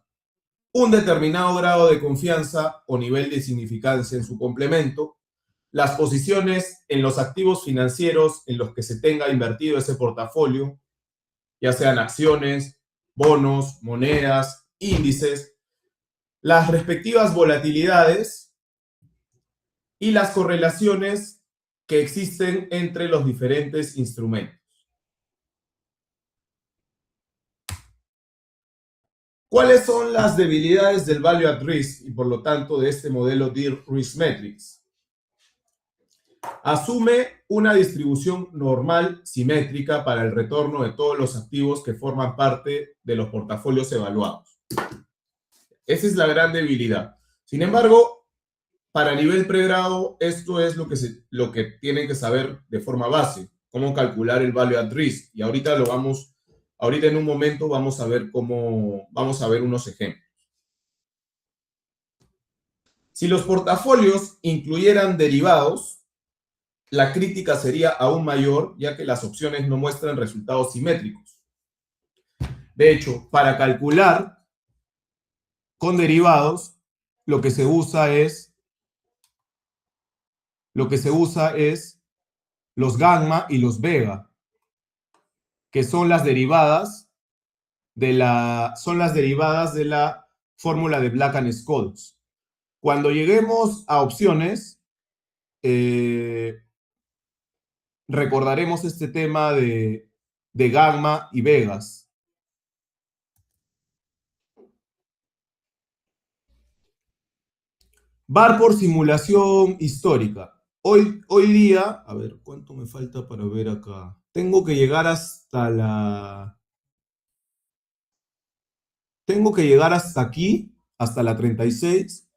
Un determinado grado de confianza o nivel de significancia en su complemento, las posiciones en los activos financieros en los que se tenga invertido ese portafolio, ya sean acciones, bonos, monedas, índices, las respectivas volatilidades y las correlaciones que existen entre los diferentes instrumentos. ¿Cuáles son las debilidades del Value at Risk y por lo tanto de este modelo DIR Risk Metrics? Asume una distribución normal simétrica para el retorno de todos los activos que forman parte de los portafolios evaluados. Esa es la gran debilidad. Sin embargo, para nivel pregrado, esto es lo que tienen que saber de forma base, cómo calcular el value at risk. Y ahorita ahorita en un momento vamos a ver unos ejemplos. Si los portafolios incluyeran derivados, la crítica sería aún mayor, ya que las opciones no muestran resultados simétricos. De hecho, para calcular con derivados, lo que se usa es los gamma y los vega, que son las derivadas de la fórmula de Black and Scholes. Cuando lleguemos a opciones, recordaremos este tema de gamma y vegas. VAR por simulación histórica. Hoy día, a ver, ¿cuánto me falta para ver acá? Tengo que llegar hasta aquí, hasta la 36,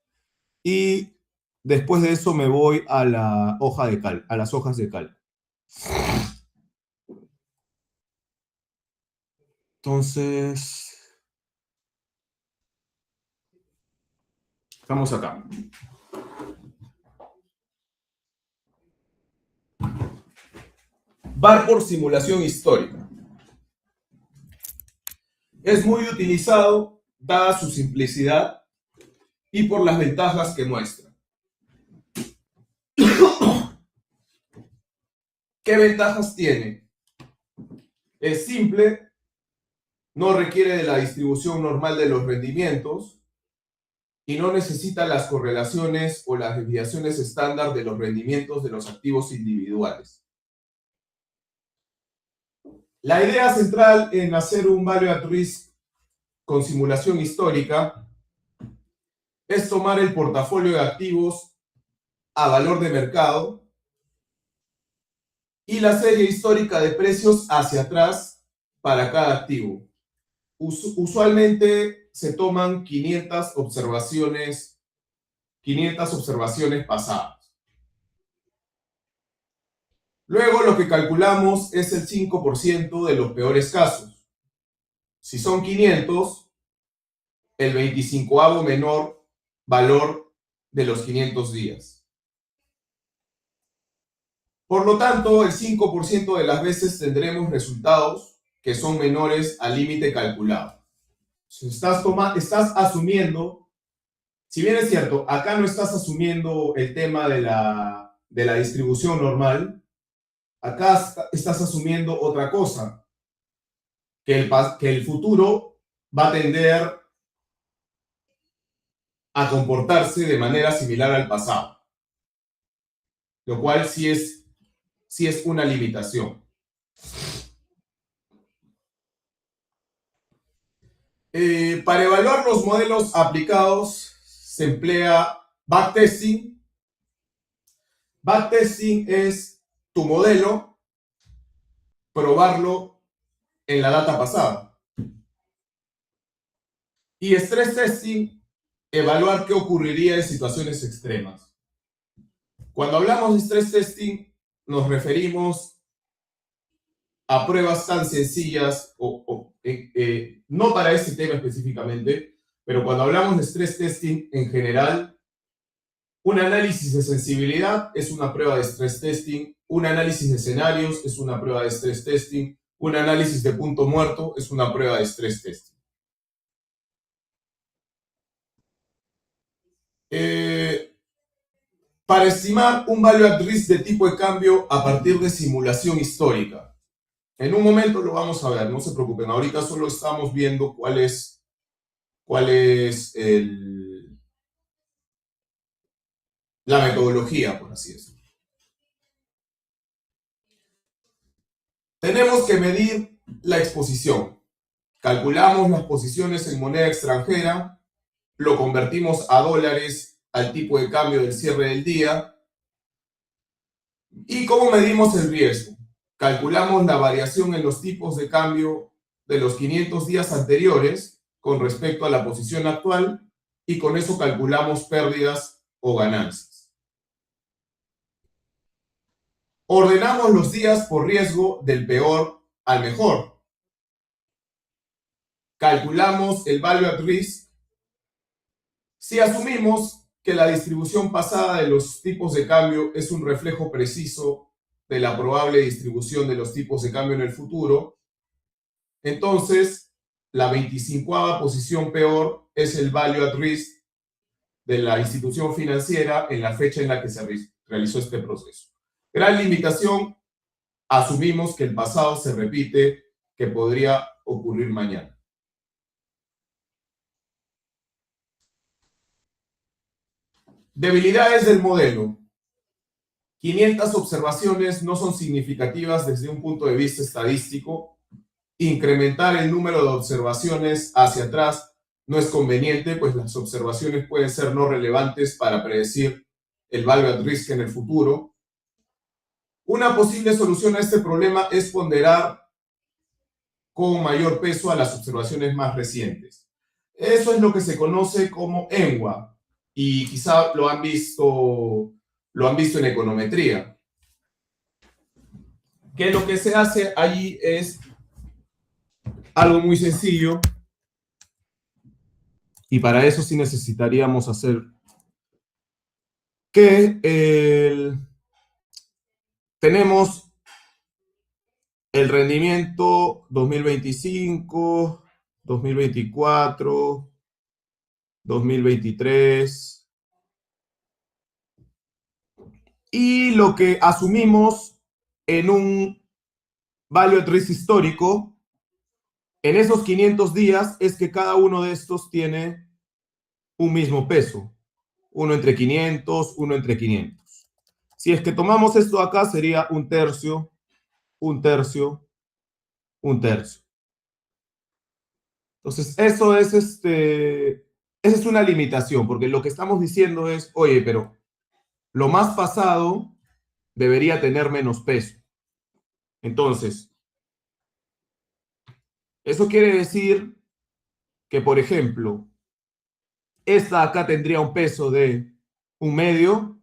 y después de eso me voy a las hojas de cal. Entonces, estamos acá. VAR por simulación histórica. Es muy utilizado, dada su simplicidad y por las ventajas que muestra. ¿Qué ventajas tiene? Es simple, no requiere de la distribución normal de los rendimientos y no necesita las correlaciones o las desviaciones estándar de los rendimientos de los activos individuales. La idea central en hacer un value at risk con simulación histórica es tomar el portafolio de activos a valor de mercado y la serie histórica de precios hacia atrás para cada activo. Usualmente se toman 500 observaciones pasadas. Luego lo que calculamos es el 5% de los peores casos. Si son 500, el 25avo menor valor de los 500 días. Por lo tanto, el 5% de las veces tendremos resultados que son menores al límite calculado. Si estás asumiendo, si bien es cierto, acá no estás asumiendo el tema de la distribución normal, acá estás asumiendo otra cosa, que el futuro va a tender a comportarse de manera similar al pasado, lo cual sí es una limitación. Para evaluar los modelos aplicados se emplea backtesting. Backtesting es tu modelo, probarlo en la data pasada. Y stress testing, evaluar qué ocurriría en situaciones extremas. Cuando hablamos de stress testing, nos referimos a pruebas tan sencillas, no para este tema específicamente, pero cuando hablamos de stress testing en general, un análisis de sensibilidad es una prueba de stress testing, un análisis de escenarios es una prueba de stress testing, un análisis de punto muerto es una prueba de stress testing. Para estimar un value at risk de tipo de cambio a partir de simulación histórica. En un momento lo vamos a ver, no se preocupen. Ahorita solo estamos viendo cuál es la metodología, por así decirlo. Tenemos que medir la exposición. Calculamos las posiciones en moneda extranjera, lo convertimos a dólares al tipo de cambio del cierre del día. ¿Y cómo medimos el riesgo? Calculamos la variación en los tipos de cambio de los 500 días anteriores con respecto a la posición actual y con eso calculamos pérdidas o ganancias. Ordenamos los días por riesgo del peor al mejor. Calculamos el value at risk si asumimos que la distribución pasada de los tipos de cambio es un reflejo preciso de la probable distribución de los tipos de cambio en el futuro. Entonces, la 25ª posición peor es el value at risk de la institución financiera en la fecha en la que se realizó este proceso. Gran limitación, asumimos que el pasado se repite, que podría ocurrir mañana. Debilidades del modelo. 500 observaciones no son significativas desde un punto de vista estadístico. Incrementar el número de observaciones hacia atrás no es conveniente, pues las observaciones pueden ser no relevantes para predecir el value at risk en el futuro. Una posible solución a este problema es ponderar con mayor peso a las observaciones más recientes. Eso es lo que se conoce como ENWA, y quizá lo han visto en econometría. Que lo que se hace allí es algo muy sencillo, y para eso sí necesitaríamos hacer que tenemos el rendimiento 2025, 2024, 2023, y lo que asumimos en un value at risk histórico en esos 500 días es que cada uno de estos tiene un mismo peso, uno entre 500, uno entre 500. Si es que tomamos esto acá, sería un tercio, un tercio, un tercio. Entonces, eso es esa es una limitación, porque lo que estamos diciendo es, oye, pero lo más pasado debería tener menos peso. Entonces, eso quiere decir que, por ejemplo, esta acá tendría un peso de 1/2,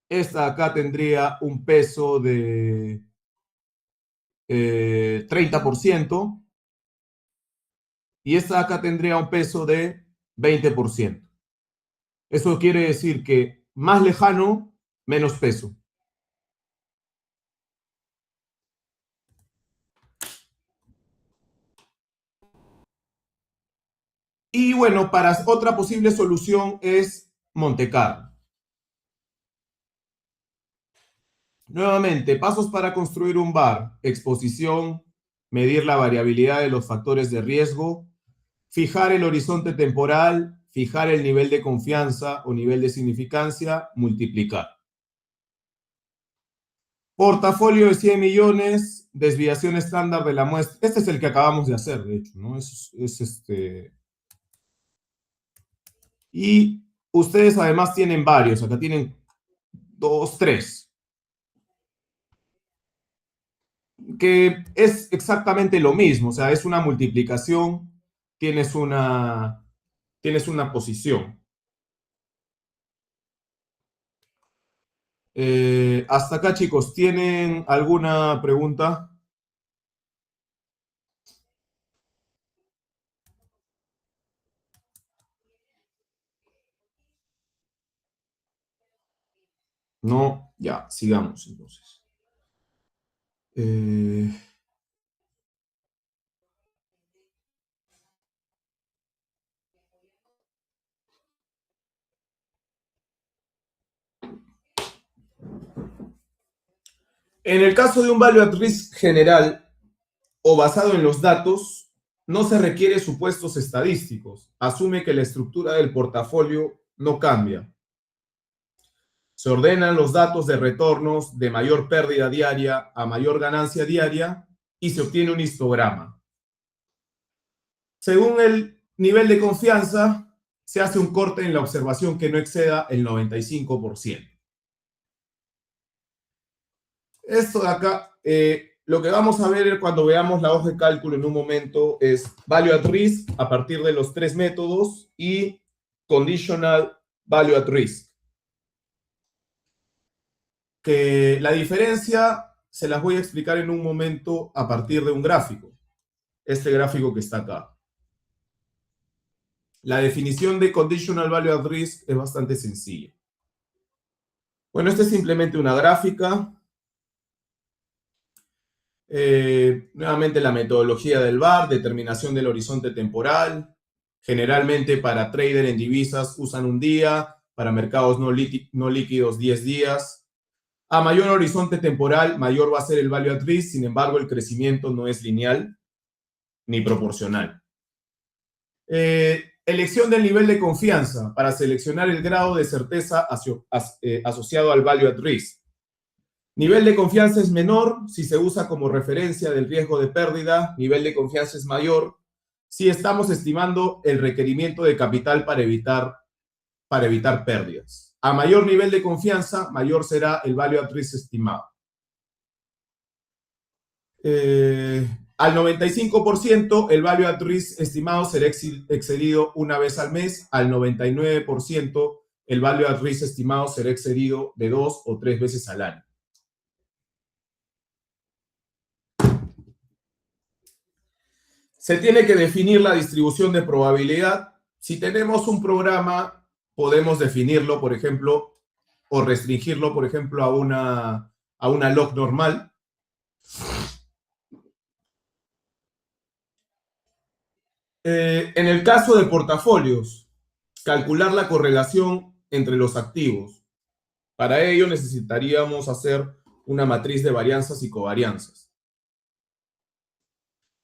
esta acá tendría un peso de 30%, y esta acá tendría un peso de 20%. Eso quiere decir que más lejano, menos peso. Y bueno, para otra posible solución es Monte Carlo. Nuevamente, pasos para construir un VAR: exposición, medir la variabilidad de los factores de riesgo, fijar el horizonte temporal, fijar el nivel de confianza o nivel de significancia, multiplicar. Portafolio de 100 millones, desviación estándar de la muestra. Este es el que acabamos de hacer, de hecho, ¿no? Y ustedes además tienen varios, acá tienen 2, 3. Que es exactamente lo mismo, o sea, es una multiplicación, tienes una posición. Hasta acá, chicos, ¿tienen alguna pregunta? No, ya, sigamos entonces. En el caso de un value at risk general o basado en los datos, no se requiere supuestos estadísticos. Asume que la estructura del portafolio no cambia. Se ordenan los datos de retornos de mayor pérdida diaria a mayor ganancia diaria y se obtiene un histograma. Según el nivel de confianza, se hace un corte en la observación que no exceda el 95%. Esto de acá, lo que vamos a ver cuando veamos la hoja de cálculo en un momento es value at risk a partir de los 3 métodos y conditional value at risk. Que la diferencia se las voy a explicar en un momento a partir de un gráfico. Este gráfico que está acá. La definición de conditional value at risk es bastante sencilla. Bueno, esta es simplemente una gráfica. Nuevamente la metodología del VAR, determinación del horizonte temporal. Generalmente para trader en divisas usan un día, para mercados no líquidos 10 días. A mayor horizonte temporal, mayor va a ser el value at risk, sin embargo el crecimiento no es lineal ni proporcional. Elección del nivel de confianza para seleccionar el grado de certeza asociado al value at risk. Nivel de confianza es menor si se usa como referencia del riesgo de pérdida. Nivel de confianza es mayor si estamos estimando el requerimiento de capital para evitar pérdidas. A mayor nivel de confianza, mayor será el value at risk estimado. Al 95%, el value at risk estimado será excedido una vez al mes. Al 99%, el value at risk estimado será excedido de 2 o 3 veces al año. Se tiene que definir la distribución de probabilidad. Si tenemos un programa, podemos definirlo, por ejemplo, o restringirlo, por ejemplo, a una log normal. En el caso de portafolios, calcular la correlación entre los activos. Para ello necesitaríamos hacer una matriz de varianzas y covarianzas.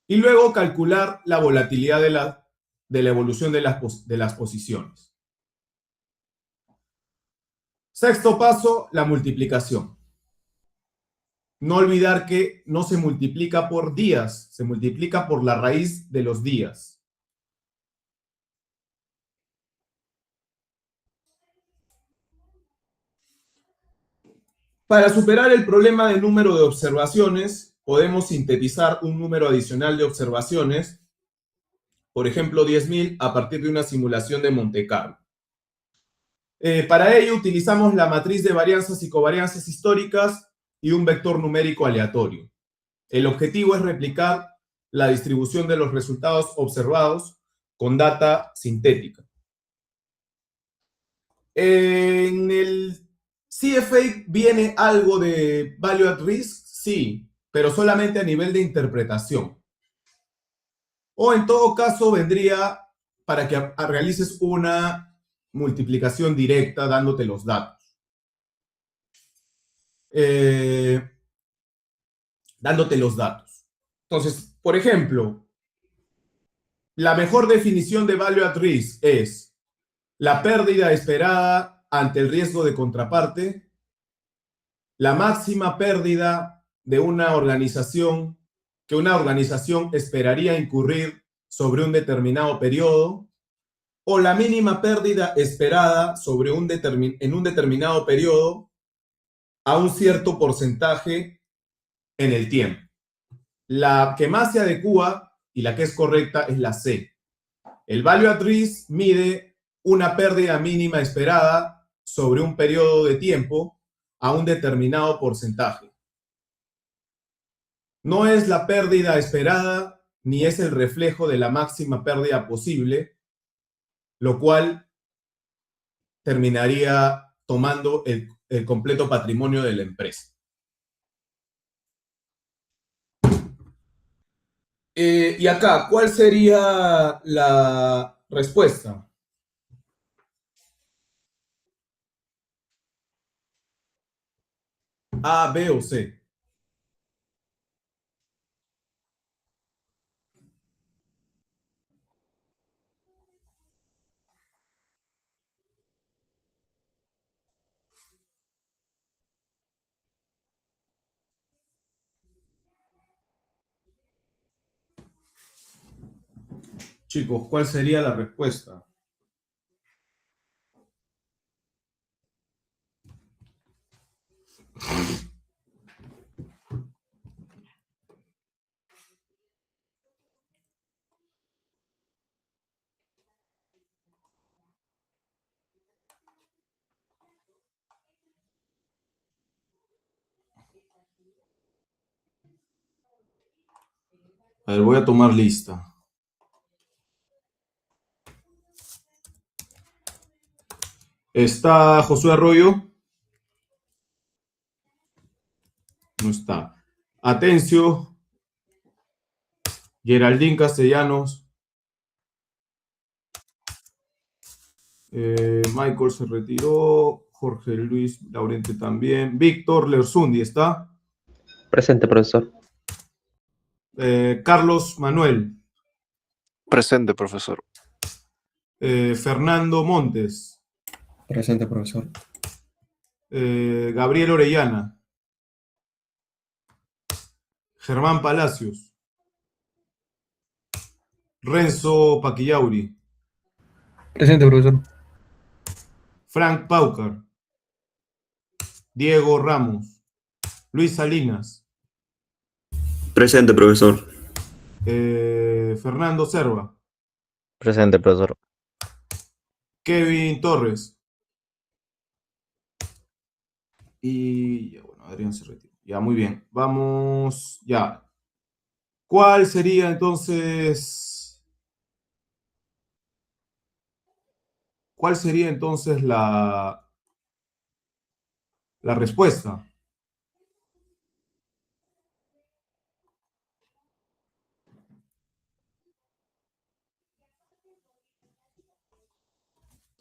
Y luego calcular la volatilidad de la evolución de las posiciones. Sexto paso, la multiplicación. No olvidar que no se multiplica por días, se multiplica por la raíz de los días. Para superar el problema del número de observaciones, podemos sintetizar un número adicional de observaciones, por ejemplo 10.000, a partir de una simulación de Monte Carlo. Para ello utilizamos la matriz de varianzas y covarianzas históricas y un vector numérico aleatorio. El objetivo es replicar la distribución de los resultados observados con data sintética. En el CFA viene algo de value at risk, sí, pero solamente a nivel de interpretación. O en todo caso vendría para que realices una multiplicación directa dándote los datos. Entonces, por ejemplo, la mejor definición de value at risk es la pérdida esperada ante el riesgo de contraparte, la máxima pérdida de una organización que una organización esperaría incurrir sobre un determinado periodo, o la mínima pérdida esperada en un determinado periodo a un cierto porcentaje en el tiempo. La que más se adecua y la que es correcta es la C. El value at risk mide una pérdida mínima esperada sobre un periodo de tiempo a un determinado porcentaje. No es la pérdida esperada ni es el reflejo de la máxima pérdida posible, lo cual terminaría tomando el completo patrimonio de la empresa. Y acá, ¿cuál sería la respuesta? A, B o C. Chicos, ¿cuál sería la respuesta? A ver, voy a tomar lista. ¿Está Josué Arroyo? No está. Atencio, Geraldine Castellanos. Michael se retiró. Jorge Luis Laurente también. Víctor Lersundi, ¿está? Presente, profesor. Carlos Manuel. Presente, profesor. Fernando Montes. Presente, profesor. Gabriel Orellana. Germán Palacios. Renzo Paquillauri. Presente, profesor. Frank Paucar. Diego Ramos. Luis Salinas. Presente, profesor. Fernando Serva. Presente, profesor. Kevin Torres. Y ya, bueno, Adrián se retiró. Ya, muy bien. Vamos, ya. ¿Cuál sería entonces? ¿Cuál sería entonces la respuesta?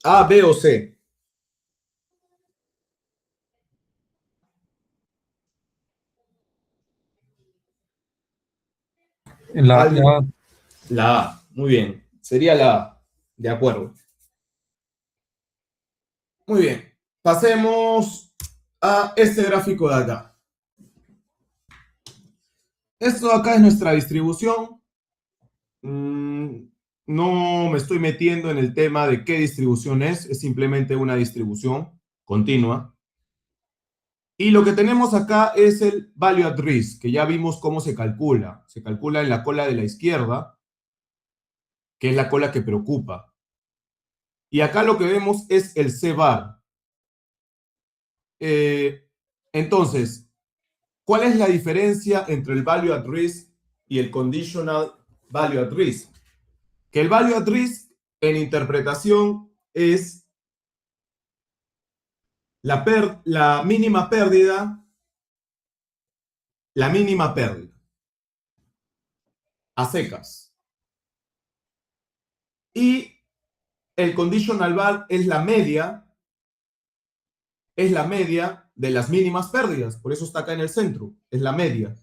A, B o C. ¿Alguien? La A. Muy bien. Sería la A. De acuerdo. Muy bien. Pasemos a este gráfico de acá. Esto de acá es nuestra distribución. No me estoy metiendo en el tema de qué distribución es simplemente una distribución continua. Y lo que tenemos acá es el value at risk, que ya vimos cómo se calcula. Se calcula en la cola de la izquierda, que es la cola que preocupa. Y acá lo que vemos es el C-bar. Entonces, ¿cuál es la diferencia entre el value at risk y el conditional value at risk? Que el value at risk en interpretación es la mínima pérdida a secas. Y el conditional val es la media de las mínimas pérdidas, por eso está acá en el centro, es la media.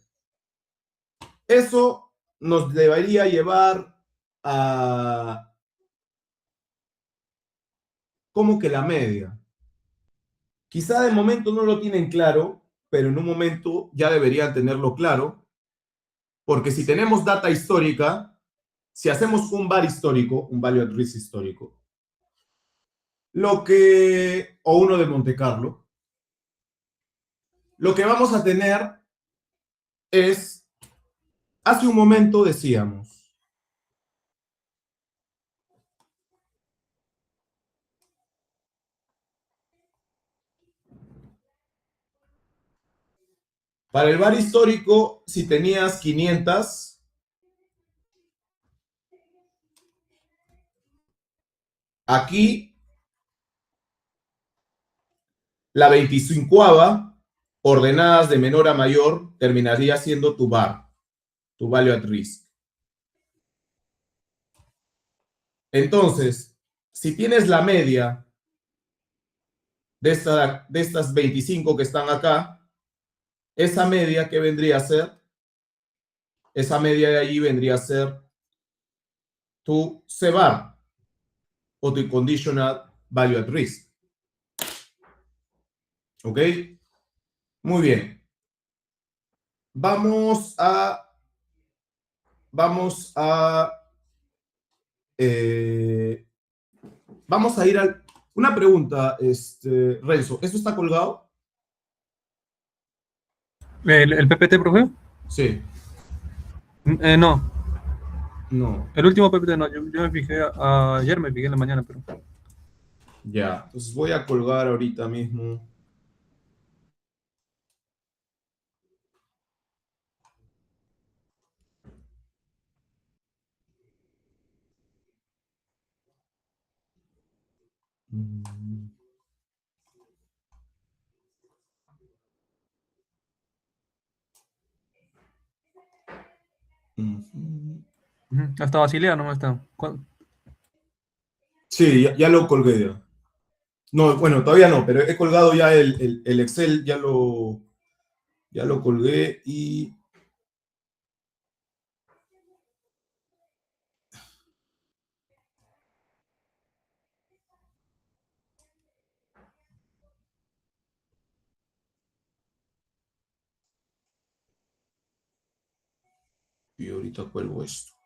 Eso nos debería llevar a... ¿Cómo que la media? Quizá de momento no lo tienen claro, pero en un momento ya deberían tenerlo claro, porque si tenemos data histórica, si hacemos un VAR histórico, un value at risk histórico, o uno de Monte Carlo, lo que vamos a tener es, hace un momento decíamos, para el VAR histórico, si tenías 500, aquí la 25ª, ordenadas de menor a mayor, terminaría siendo tu VAR, tu value at risk. Entonces, si tienes la media de estas 25 que están acá, esa media, ¿qué vendría a ser? Esa media de allí vendría a ser tu CVAR o tu Conditional Value at Risk. ¿Ok? Muy bien. Vamos a ir a una pregunta, Renzo. ¿Esto está colgado? ¿El PPT, profe? Sí. No. No. El último PPT no. Yo me fijé ayer, me fijé en la mañana, pero... Ya. Entonces voy a colgar ahorita mismo. Mm. Ujú. Hasta Basilea no está. Sí, ya lo colgué ya. No, bueno, todavía no, pero he colgado ya el Excel, ya lo colgué y ahorita cuelgo esto.